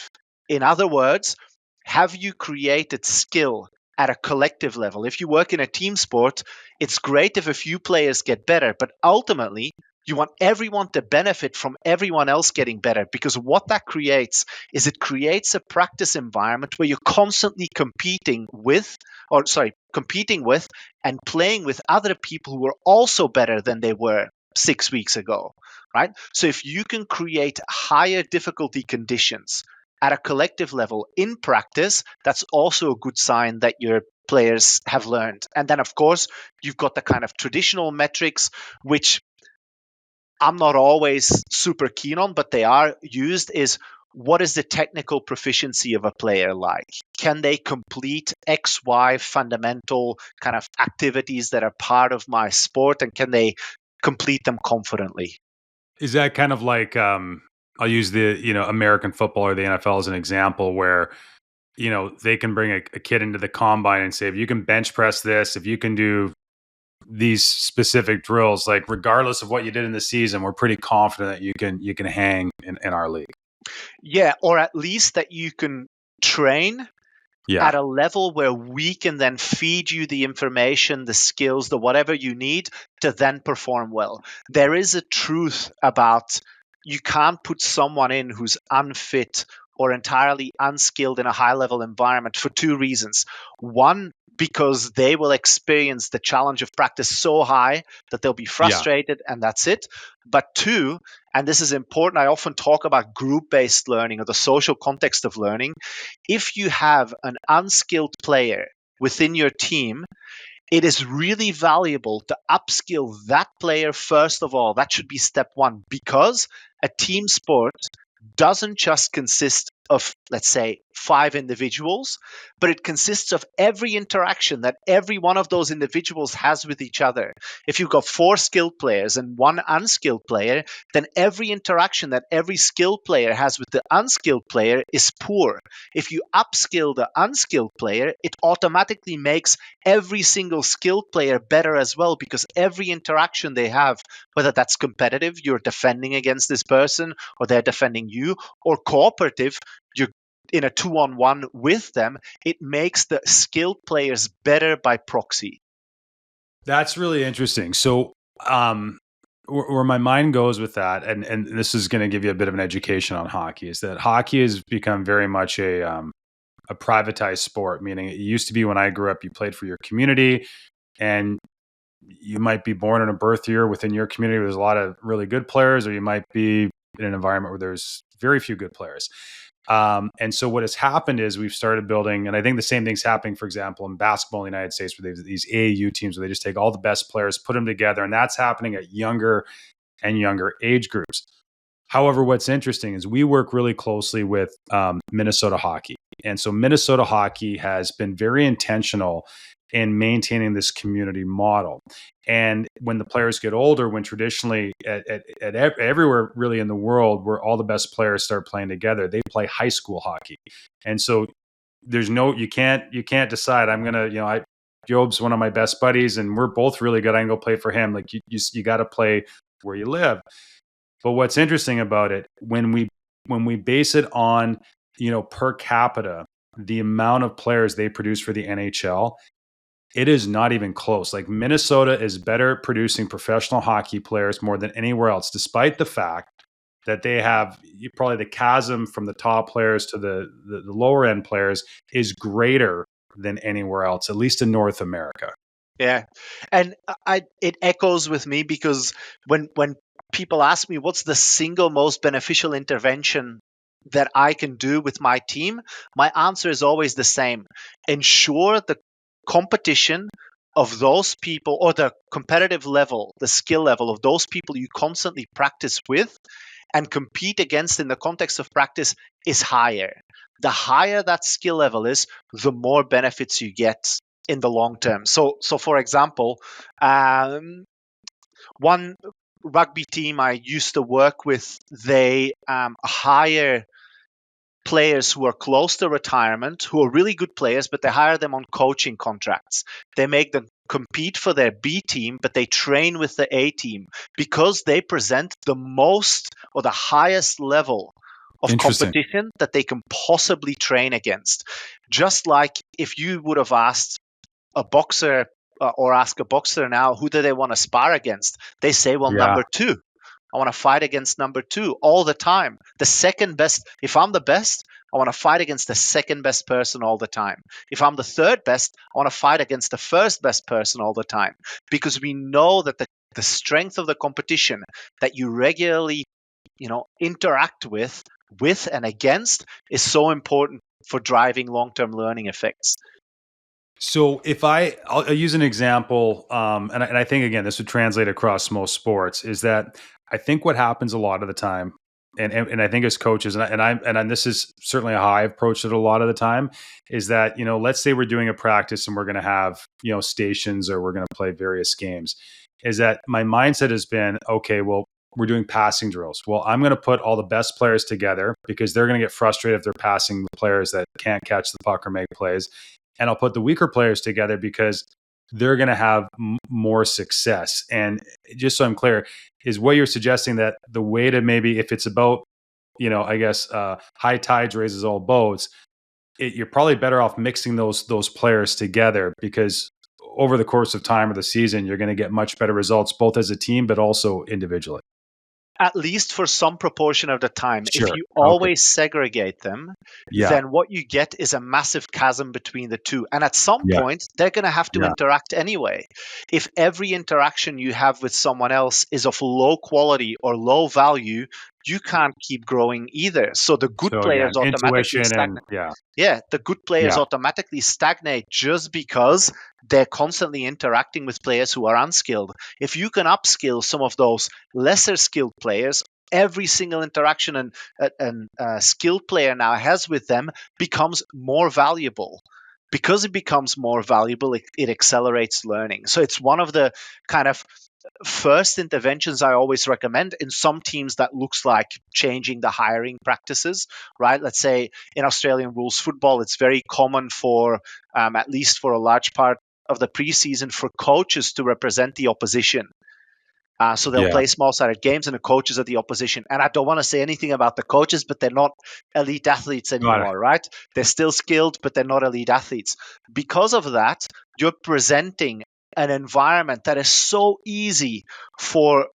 In other words, have you created skill at a collective level? If you work in a team sport, it's great if a few players get better, but ultimately You want everyone to benefit from everyone else getting better, because what that creates is it creates a practice environment where you're constantly competing with and playing with other people who are also better than they were 6 weeks ago, right? So if you can create higher difficulty conditions at a collective level in practice, that's also a good sign that your players have learned. And then, of course, you've got the kind of traditional metrics, which I'm not always super keen on, but they are used, is what is the technical proficiency of a player like? Can they complete X, Y fundamental kind of activities that are part of my sport, and can they complete them confidently? Is that kind of like I'll use the American football or the NFL as an example where they can bring a kid into the combine and say, if you can bench press this, if you can do these specific drills, like regardless of what you did in the season, we're pretty confident that you can hang in our league. Yeah, or at least that you can train Yeah. at a level where we can then feed you the information, the skills, the whatever you need to then perform well. There is a truth about you can't put someone in who's unfit or entirely unskilled in a high level environment for two reasons. One, because they will experience the challenge of practice so high that they'll be Yeah. frustrated and that's it. But two, and this is important, I often talk about group-based learning or the social context of learning. If you have an unskilled player within your team, it is really valuable to upskill that player first of all. That should be step one, because a team sport doesn't just consist of, let's say, 5 individuals, but it consists of every interaction that every one of those individuals has with each other. If you've got 4 skilled players and 1 unskilled player, then every interaction that every skilled player has with the unskilled player is poor. If you upskill the unskilled player, it automatically makes every single skilled player better as well, because every interaction they have, whether that's competitive, you're defending against this person, or they're defending you, or cooperative, you're in a 2-on-1 with them, it makes the skilled players better by proxy. That's really interesting. So, where my mind goes with that, and this is going to give you a bit of an education on hockey, is that hockey has become very much a privatized sport. Meaning, it used to be when I grew up, you played for your community, and you might be born in a birth year within your community where there's a lot of really good players, or you might be in an environment where there's very few good players. And so what has happened is we've started building, and I think the same thing's happening, for example, in basketball in the United States, where they have these AAU teams where they just take all the best players, put them together, and that's happening at younger and younger age groups. However, what's interesting is we work really closely with Minnesota hockey. And so Minnesota hockey has been very intentional in maintaining this community model. And when the players get older, when traditionally everywhere really in the world where all the best players start playing together, they play high school hockey. And so you can't decide, I'm going to, Job's one of my best buddies and we're both really good. I can go play for him. Like you got to play where you live. But what's interesting about it, when we base it on, per capita, the amount of players they produce for the NHL, it is not even close. Like Minnesota is better producing professional hockey players more than anywhere else, despite the fact that they have probably the chasm from the top players to the lower end players is greater than anywhere else, at least in North America. Yeah, and it echoes with me, because when people ask me what's the single most beneficial intervention that I can do with my team, my answer is always the same: ensure the competition of those people, or the competitive level, the skill level of those people you constantly practice with and compete against in the context of practice is higher. The higher that skill level is, the more benefits you get in the long term. So for example, one rugby team I used to work with, they hire players who are close to retirement, who are really good players, but they hire them on coaching contracts. They make them compete for their B team, but they train with the A team, because they present the most or the highest level of competition that they can possibly train against. Just like if you would have asked a boxer or ask a boxer now, who do they want to spar against? They say, well, Yeah. number 2. I want to fight against number 2 all the time. The second best, if I'm the best, I want to fight against the second best person all the time. If I'm the third best, I want to fight against the first best person all the time. Because we know that the strength of the competition that you regularly, interact with and against is so important for driving long-term learning effects. So I'll use an example, and I think again this would translate across most sports, is that I think what happens a lot of the time, and I think as coaches, and this is certainly how I approach it a lot of the time, is that let's say we're doing a practice and we're going to have stations or we're going to play various games, is that my mindset has been, okay, well, we're doing passing drills. Well, I'm going to put all the best players together because they're going to get frustrated if they're passing the players that can't catch the puck or make plays. And I'll put the weaker players together because they're going to have more success. And just so I'm clear, is what you're suggesting that the way to maybe, if it's about, high tides raises all boats, you're probably better off mixing those players together because over the course of time of the season, you're going to get much better results, both as a team, but also individually. At least for some proportion of the time. Sure. If you always segregate them, Yeah. then what you get is a massive chasm between the two. And at some point, they're going to have to interact anyway. If every interaction you have with someone else is of low quality or low value, you can't keep growing either. So the good players automatically stagnate. The good players automatically stagnate just because they're constantly interacting with players who are unskilled. If you can upskill some of those lesser skilled players, every single interaction a skilled player now has with them becomes more valuable. Because it becomes more valuable, it accelerates learning. So it's one of the kind of first interventions I always recommend. In some teams that looks like changing the hiring practices, right? Let's say in Australian rules football, it's very common for, at least for a large part of the preseason, for coaches to represent the opposition. So they'll play small-sided games and the coaches are the opposition. And I don't want to say anything about the coaches, but they're not elite athletes anymore, right? They're still skilled, but they're not elite athletes. Because of that, you're presenting an environment that is so easy for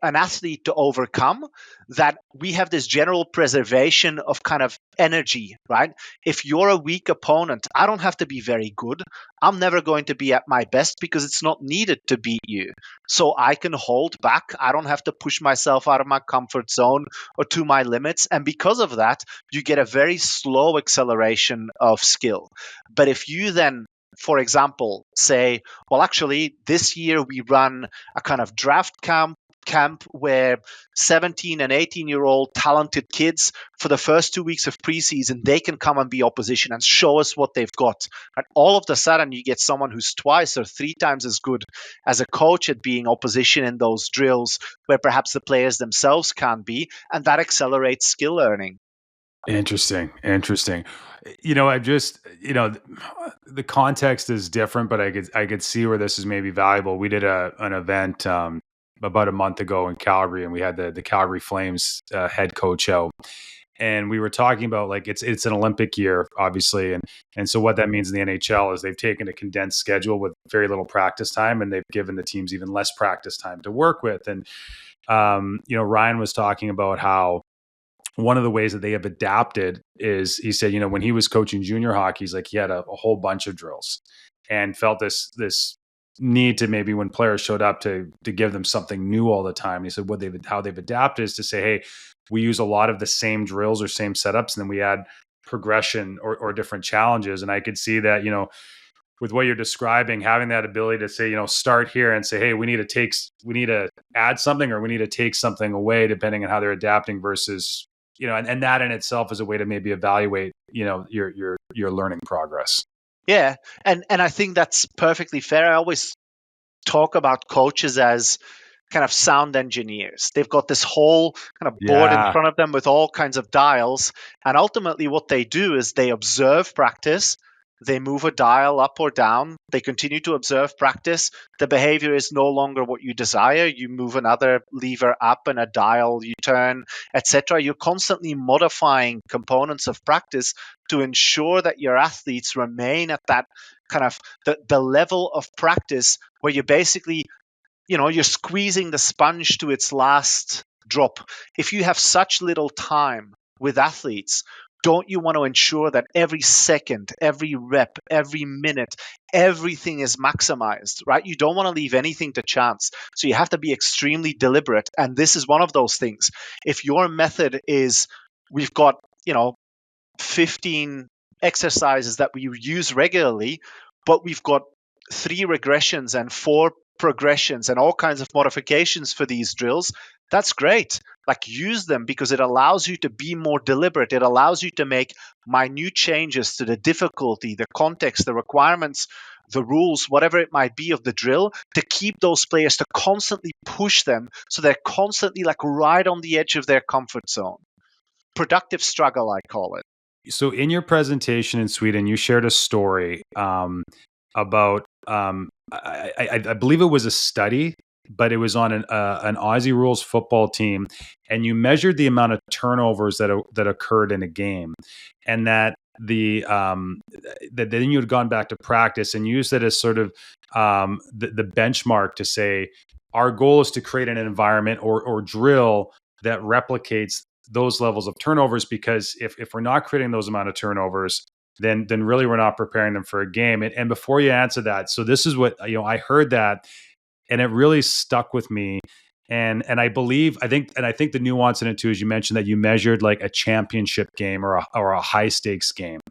an athlete to overcome that we have this general preservation of kind of energy, right? If you're a weak opponent, I don't have to be very good. I'm never going to be at my best because it's not needed to beat you. So I can hold back. I don't have to push myself out of my comfort zone or to my limits. And because of that, you get a very slow acceleration of skill. But if you then, for example, say, well, actually, this year we run a kind of draft camp where 17 and 18-year-old talented kids, for the first 2 weeks of preseason, they can come and be opposition and show us what they've got. And all of a sudden, you get someone who's twice or 3 times as good as a coach at being opposition in those drills where perhaps the players themselves can't be, and that accelerates skill learning. Interesting. I just, the context is different, but I could see where this is maybe valuable. We did an event about a month ago in Calgary, and we had the Calgary Flames head coach out, and we were talking about like it's an Olympic year, obviously, and so what that means in the NHL is they've taken a condensed schedule with very little practice time, and they've given the teams even less practice time to work with. And Ryan was talking about how one of the ways that they have adapted is, he said, when he was coaching junior hockey, he's like, he had a whole bunch of drills and felt this need to maybe when players showed up to give them something new all the time. And he said how they've adapted is to say, hey, we use a lot of the same drills or same setups, and then we add progression or different challenges. And I could see that, with what you're describing, having that ability to say, start here and say, hey, we need to add something or we need to take something away depending on how they're adapting versus, and that in itself is a way to maybe evaluate, your learning progress. Yeah. And I think that's perfectly fair. I always talk about coaches as kind of sound engineers. They've got this whole kind of board in front of them with all kinds of dials. And ultimately what they do is they observe practice. They move a dial up or down. They continue to observe practice. The behavior is no longer what you desire. You move another lever up and a dial you turn, etc. You're constantly modifying components of practice to ensure that your athletes remain at that kind of the level of practice where you're basically, you're squeezing the sponge to its last drop. If you have such little time with athletes, don't you want to ensure that every second, every rep, every minute, everything is maximized, right? You don't want to leave anything to chance. So you have to be extremely deliberate. And this is one of those things. If your method is, we've got, 15 exercises that we use regularly, but we've got 3 regressions and 4 progressions and all kinds of modifications for these drills, that's great. Like, use them because it allows you to be more deliberate. It allows you to make minute changes to the difficulty, the context, the requirements, the rules, whatever it might be of the drill, to keep those players, to constantly push them so they're constantly like right on the edge of their comfort zone. Productive struggle, I call it. So in your presentation in Sweden, you shared a story about I believe it was a study, but it was on an Aussie Rules football team, and you measured the amount of turnovers that occurred in a game, and that that then you had gone back to practice and used it as sort of the benchmark to say our goal is to create an environment or drill that replicates those levels of turnovers, because if we're not creating those amount of turnovers, then really we're not preparing them for a game. And before you answer that, so this is what I heard that, and it really stuck with me. And I think the nuance in it too is you mentioned that you measured like a championship game or a high stakes game.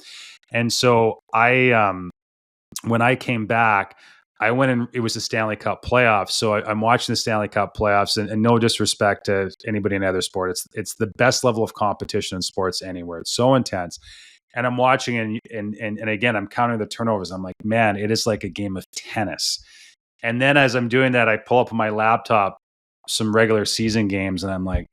And so when I came back, I went and it was the Stanley Cup playoffs. So I'm watching the Stanley Cup playoffs, and no disrespect to anybody in other sport, it's the best level of competition in sports anywhere. It's so intense. And I'm watching and again, I'm counting the turnovers. I'm like, man, it is like a game of tennis. And then as I'm doing that, I pull up on my laptop some regular season games, and I'm like,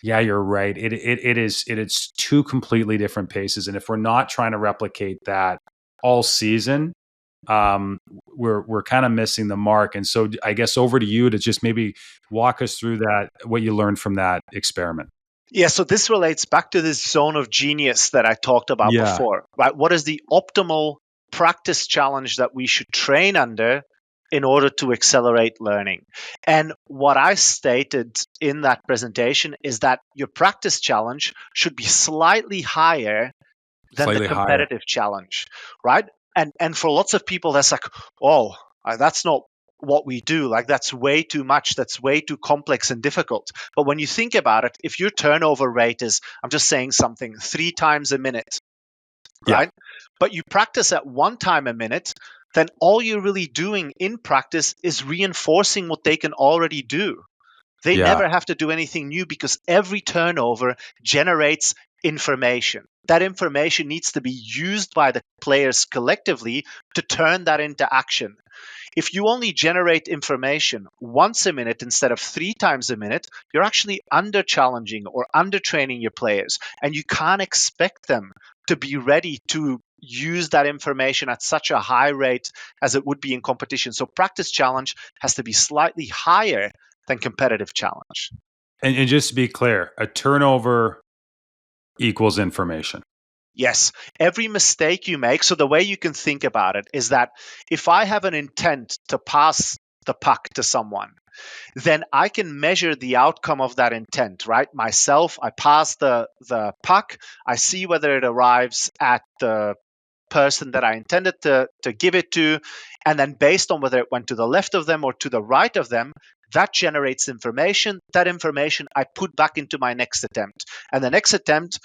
yeah, you're right. It's 2 completely different paces. And if we're not trying to replicate that all season, we're kind of missing the mark. And so I guess over to you to just maybe walk us through that, what you learned from that experiment. Yeah, so this relates back to this zone of genius that I talked about before, right? What is the optimal practice challenge that we should train under in order to accelerate learning? And what I stated in that presentation is that your practice challenge should be slightly higher than the competitive challenge, right? And for lots of people, that's like, oh, that's not what we do. Like, that's way too much. That's way too complex and difficult. But when you think about it, if your turnover rate is, I'm just saying something, 3 times a minute, right? But you practice at 1 time a minute, then all you're really doing in practice is reinforcing what they can already do. They never have to do anything new because every turnover generates information. That information needs to be used by the players collectively to turn that into action. If you only generate information once a minute instead of 3 times a minute, you're actually under challenging or under training your players, and you can't expect them to be ready to use that information at such a high rate as it would be in competition. So practice challenge has to be slightly higher than competitive challenge. And just to be clear, a turnover equals information. Yes. Every mistake you make. So the way you can think about it is that if I have an intent to pass the puck to someone, then I can measure the outcome of that intent, right? Myself, I pass the puck, I see whether it arrives at the person that I intended to give it to, and then based on whether it went to the left of them or to the right of them, that generates information. That information I put back into my next attempt. And the next attempt,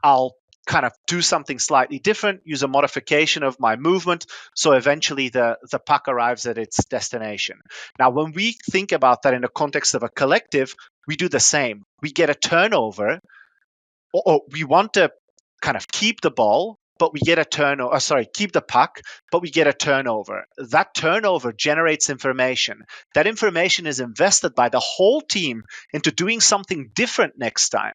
I'll kind of do something slightly different, use a modification of my movement, so eventually the puck arrives at its destination. Now, when we think about that in the context of a collective, we do the same. We get a turnover, or we want to kind of keep the ball, but we get a turnover, keep the puck, but we get a turnover. That turnover generates information. That information is invested by the whole team into doing something different next time.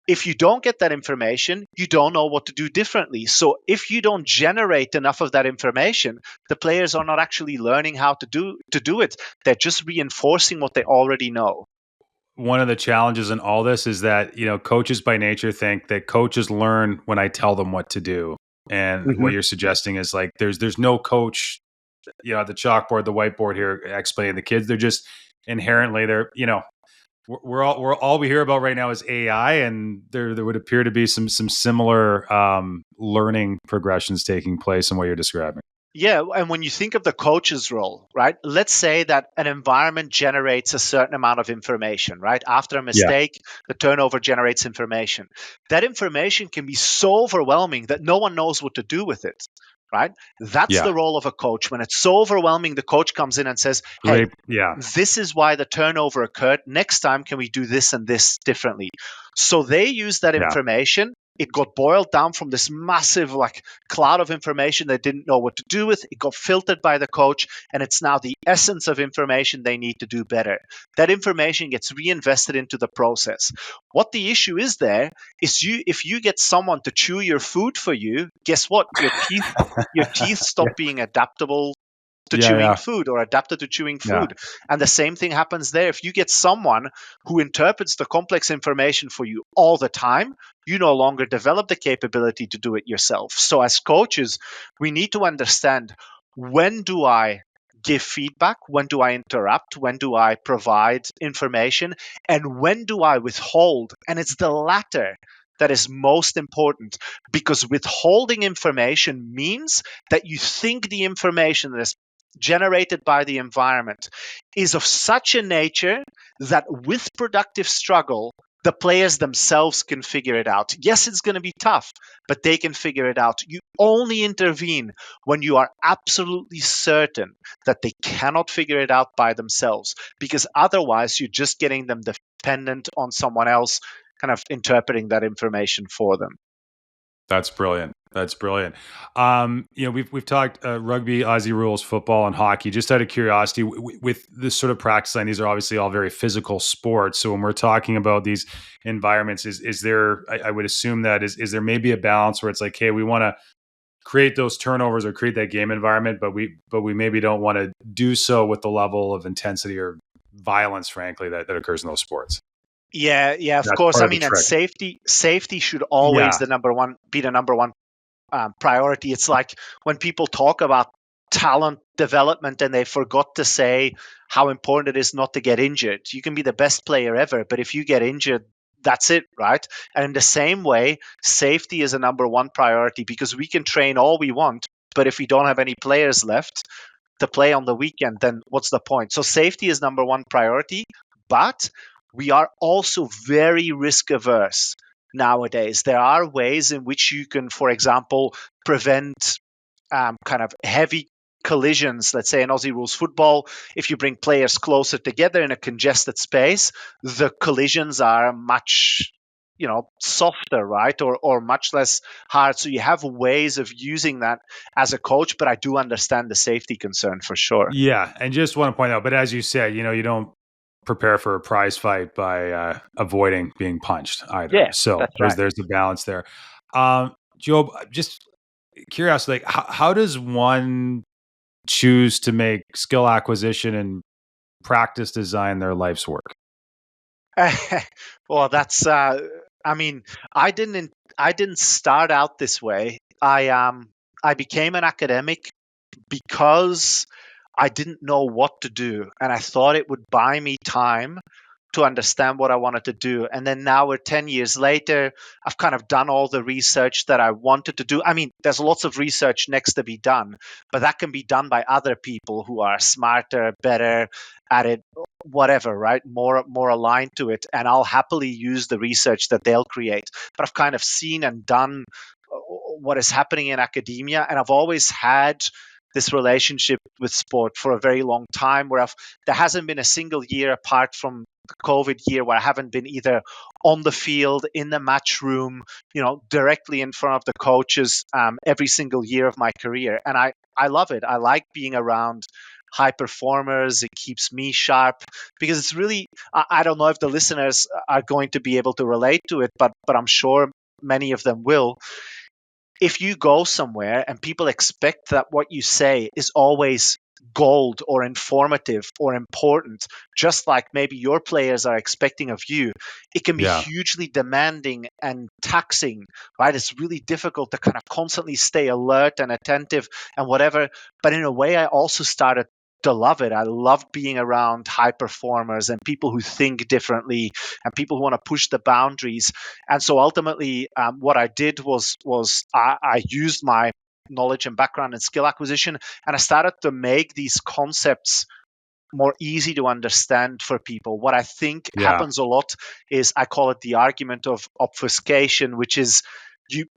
If you don't get that information, you don't know what to do differently. So if you don't generate enough of that information, the players are not actually learning how to do it. They're just reinforcing what they already know. One of the challenges in all this is that, coaches by nature think that coaches learn when I tell them what to do. And what you're suggesting is like, there's no coach, the chalkboard, the whiteboard here explaining the kids. They're just inherently, all we hear about right now is AI, and there would appear to be some similar learning progressions taking place in what you're describing. Yeah, and when you think of the coach's role, right? Let's say that an environment generates a certain amount of information, right? After a Yeah, mistake, the turnover generates information. That information can be so overwhelming that no one knows what to do with it, right? That's yeah, the role of a coach. When it's so overwhelming, the coach comes in and says, "Hey, yeah, this is why the turnover occurred. Next time, can we do this and this differently?" So they use that yeah. information. It got boiled down from this massive cloud of information they didn't know what to do with. It got filtered by the coach, and it's now the essence of information they need to do better. That information gets reinvested into the process. What the issue is there is if you get someone to chew your food for you, guess what? Your teeth stop Yeah, being adaptable to yeah, chewing yeah, food or adapted to chewing yeah. food. And the same thing happens there. If you get someone who interprets the complex information for you all the time, you no longer develop the capability to do it yourself. So as coaches, we need to understand, when do I give feedback? When do I interrupt? When do I provide information? And when do I withhold? And it's the latter that is most important, because withholding information means that you think the information that is generated by the environment is of such a nature that with productive struggle, the players themselves can figure it out. Yes, it's going to be tough, but they can figure it out. You only intervene when you are absolutely certain that they cannot figure it out by themselves, because otherwise you're just getting them dependent on someone else kind of interpreting that information for them. That's brilliant. That's brilliant. We've talked rugby, Aussie rules, football, and hockey. Just out of curiosity, with this sort of practice line, these are obviously all very physical sports. So when we're talking about these environments, is there? I would assume that is there maybe a balance where it's like, hey, we want to create those turnovers or create that game environment, but we maybe don't want to do so with the level of intensity or violence, frankly, that occurs in those sports. Yeah, of That's course. part I of the mean, and trick. safety should always Yeah, be the number one priority. It's like when people talk about talent development and they forgot to say how important it is not to get injured. You can be the best player ever, but if you get injured, that's it, right? And in the same way, safety is a number one priority, because we can train all we want, but if we don't have any players left to play on the weekend, then what's the point? So safety is number one priority, but we are also very risk averse nowadays. There are ways in which you can, for example, prevent kind of heavy collisions. Let's say in Aussie rules football, if you bring players closer together in a congested space, the collisions are much softer, right? Or much less hard. So you have ways of using that as a coach, but I do understand the safety concern for sure. yeah, and just want to point out, but as you said, you don't prepare for a prize fight by avoiding being punched either. Yeah, So that's right. there's the balance there. Job, just curious, like how does one choose to make skill acquisition and practice design their life's work? Well, that's I mean, I didn't start out this way. I became an academic because I didn't know what to do, and I thought it would buy me time to understand what I wanted to do. And then now we're 10 years later, I've kind of done all the research that I wanted to do. I mean, there's lots of research next to be done, but that can be done by other people who are smarter, better at it, whatever, right? More aligned to it. And I'll happily use the research that they'll create. But I've kind of seen and done what is happening in academia, and I've always had this relationship with sport for a very long time, where there hasn't been a single year apart from the COVID year where I haven't been either on the field, in the match room, directly in front of the coaches, every single year of my career. And I love it. I like being around high performers. It keeps me sharp, because it's really, I don't know if the listeners are going to be able to relate to it, but I'm sure many of them will. If you go somewhere and people expect that what you say is always gold or informative or important, just like maybe your players are expecting of you, it can be Yeah, hugely demanding and taxing, right? It's really difficult to kind of constantly stay alert and attentive and whatever. But in a way, I also started to love it. I loved being around high performers and people who think differently and people who want to push the boundaries. And so ultimately, what I did was I used my knowledge and background in skill acquisition, and I started to make these concepts more easy to understand for people. What I think happens a lot is, I call it the argument of obfuscation, which is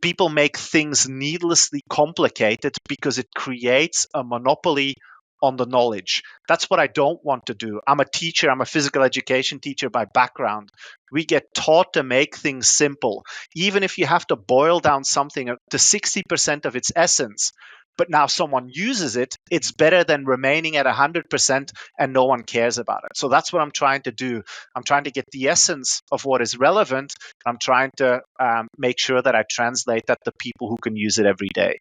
people make things needlessly complicated because it creates a monopoly on the knowledge. That's what I don't want to do. I'm a teacher. I'm a physical education teacher by background. We get taught to make things simple, even if you have to boil down something to 60% of its essence. But now someone uses it, it's better than remaining at 100% and no one cares about it. So that's what I'm trying to do. I'm trying to get the essence of what is relevant. I'm trying to make sure that I translate that to people who can use it every day.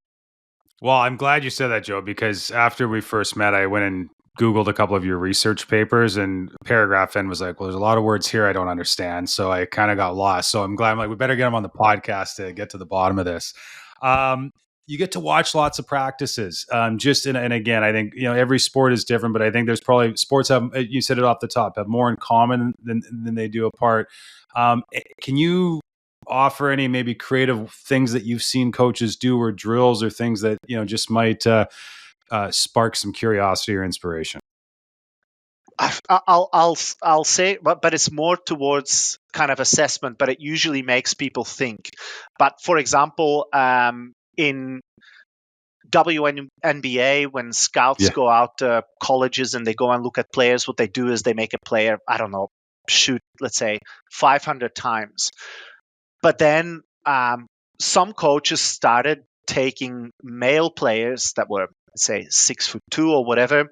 Well, I'm glad you said that, Joe, because after we first met, I went and Googled a couple of your research papers, and paragraph N was like, well, there's a lot of words here I don't understand. So I kind of got lost. So I'm glad, we better get him on the podcast to get to the bottom of this. You get to watch lots of practices. And again, I think, every sport is different, but I think there's probably sports have, you said it off the top, have more in common than they do apart. Can you offer any maybe creative things that you've seen coaches do, or drills, or things that just might spark some curiosity or inspiration? I'll say, but it's more towards kind of assessment, but it usually makes people think. But for example, in WNBA, when scouts go out to colleges and they go and look at players, what they do is they make a player, I don't know, shoot, let's say 500 times. But then some coaches started taking male players that were, let's say, 6'2" or whatever,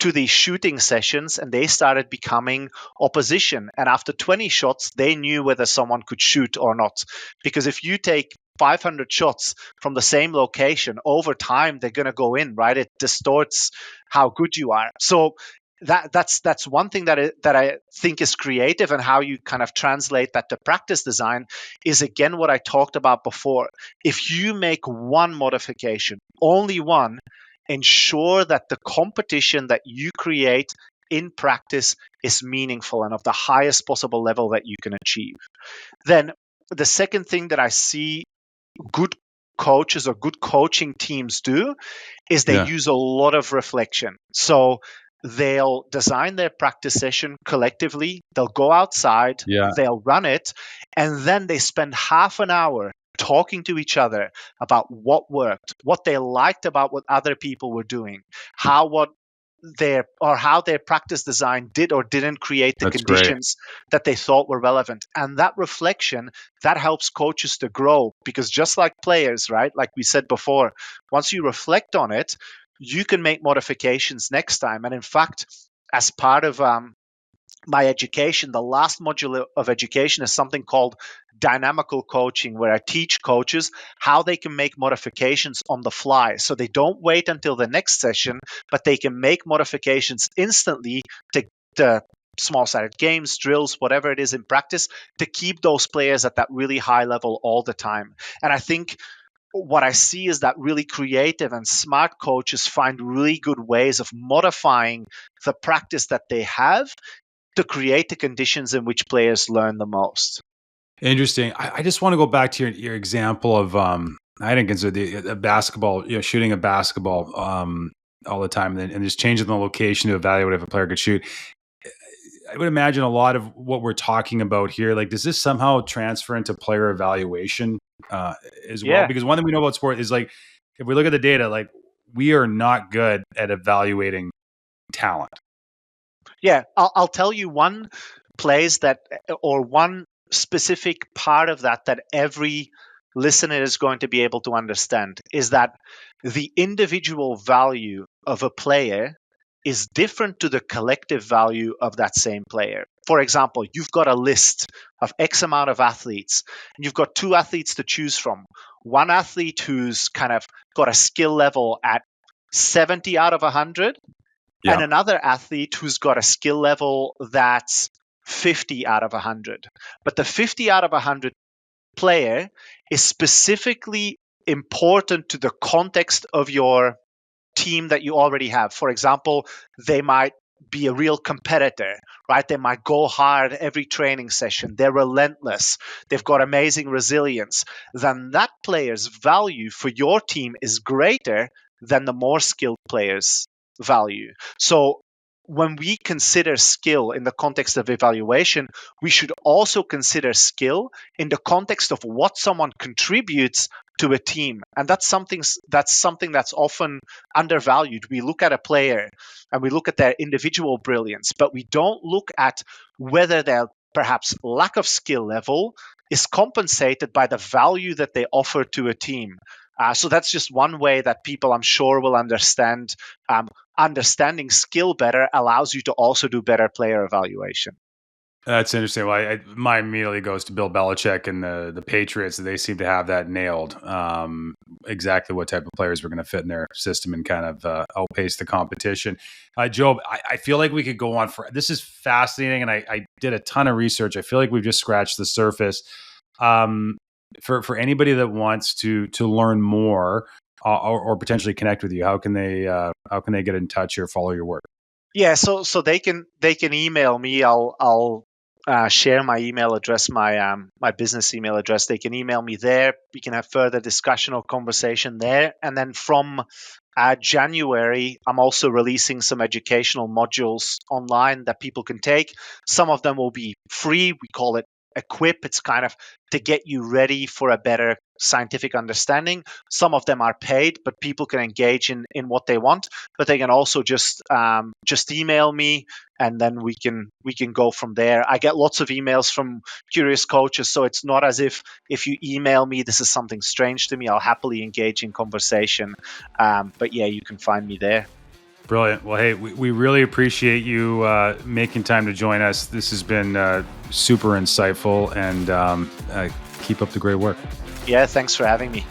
to these shooting sessions, and they started becoming opposition. And after 20 shots, they knew whether someone could shoot or not. Because if you take 500 shots from the same location, over time, they're going to go in, right? It distorts how good you are. So that's one thing that I think is creative, and how you kind of translate that to practice design is, again, what I talked about before. If you make one modification, only one, ensure that the competition that you create in practice is meaningful and of the highest possible level that you can achieve. Then the second thing that I see good coaches or good coaching teams do is they use a lot of reflection. So they'll design their practice session collectively, they'll go outside, they'll run it, and then they spend half an hour talking to each other about what worked, what they liked about what other people were doing, how their practice design did or didn't create the conditions that they thought were relevant. And that reflection, that helps coaches to grow, because just like players, right? Like we said before, once you reflect on it, you can make modifications next time. And in fact, as part of my education, the last module of education is something called dynamical coaching, where I teach coaches how they can make modifications on the fly. So they don't wait until the next session, but they can make modifications instantly to small-sided games, drills, whatever it is in practice, to keep those players at that really high level all the time. And I think what I see is that really creative and smart coaches find really good ways of modifying the practice that they have to create the conditions in which players learn the most. Interesting. I just want to go back to your example of I didn't consider the basketball, shooting a basketball all the time, and just changing the location to evaluate if a player could shoot. I would imagine a lot of what we're talking about here, like, does this somehow transfer into player evaluation as well? Because one thing we know about sport is, like, if we look at the data, like, we are not good at evaluating talent. Yeah, I'll tell you one place or one specific part of that every listener is going to be able to understand, is that the individual value of a player is different to the collective value of that same player. For example, you've got a list of X amount of athletes, and you've got two athletes to choose from. One athlete who's kind of got a skill level at 70 out of 100, and another athlete who's got a skill level that's 50 out of 100. But the 50 out of 100 player is specifically important to the context of your team that you already have. For example, they might be a real competitor, right? They might go hard every training session. They're relentless. They've got amazing resilience. Then that player's value for your team is greater than the more skilled player's value. So when we consider skill in the context of evaluation, we should also consider skill in the context of what someone contributes to a team. And that's something that's often undervalued. We look at a player and we look at their individual brilliance, but we don't look at whether their perhaps lack of skill level is compensated by the value that they offer to a team. So that's just one way that people, I'm sure, will understand. Understanding skill better allows you to also do better player evaluation. That's interesting. Well, mine immediately goes to Bill Belichick and the Patriots. They seem to have that nailed. Exactly what type of players we're going to fit in their system and kind of outpace the competition. Joe, I feel like we could go on for this is fascinating, and I did a ton of research. I feel like we've just scratched the surface. For anybody that wants to learn more or potentially connect with you, how can they get in touch or follow your work? Yeah, so they can email me. I'll share my email address, my business email address. They can email me there. We can have further discussion or conversation there. And then from January, I'm also releasing some educational modules online that people can take. Some of them will be free. We call it Equip. It's kind of to get you ready for a better scientific understanding. Some of them are paid, but people can engage in what they want. But they can also just email me, and then we can go from there. I get lots of emails from curious coaches, so it's not as if you email me, this is something strange to me. I'll happily engage in conversation. But yeah, you can find me there. Brilliant. Well, hey, we really appreciate you making time to join us. This has been super insightful, and keep up the great work. Yeah, thanks for having me.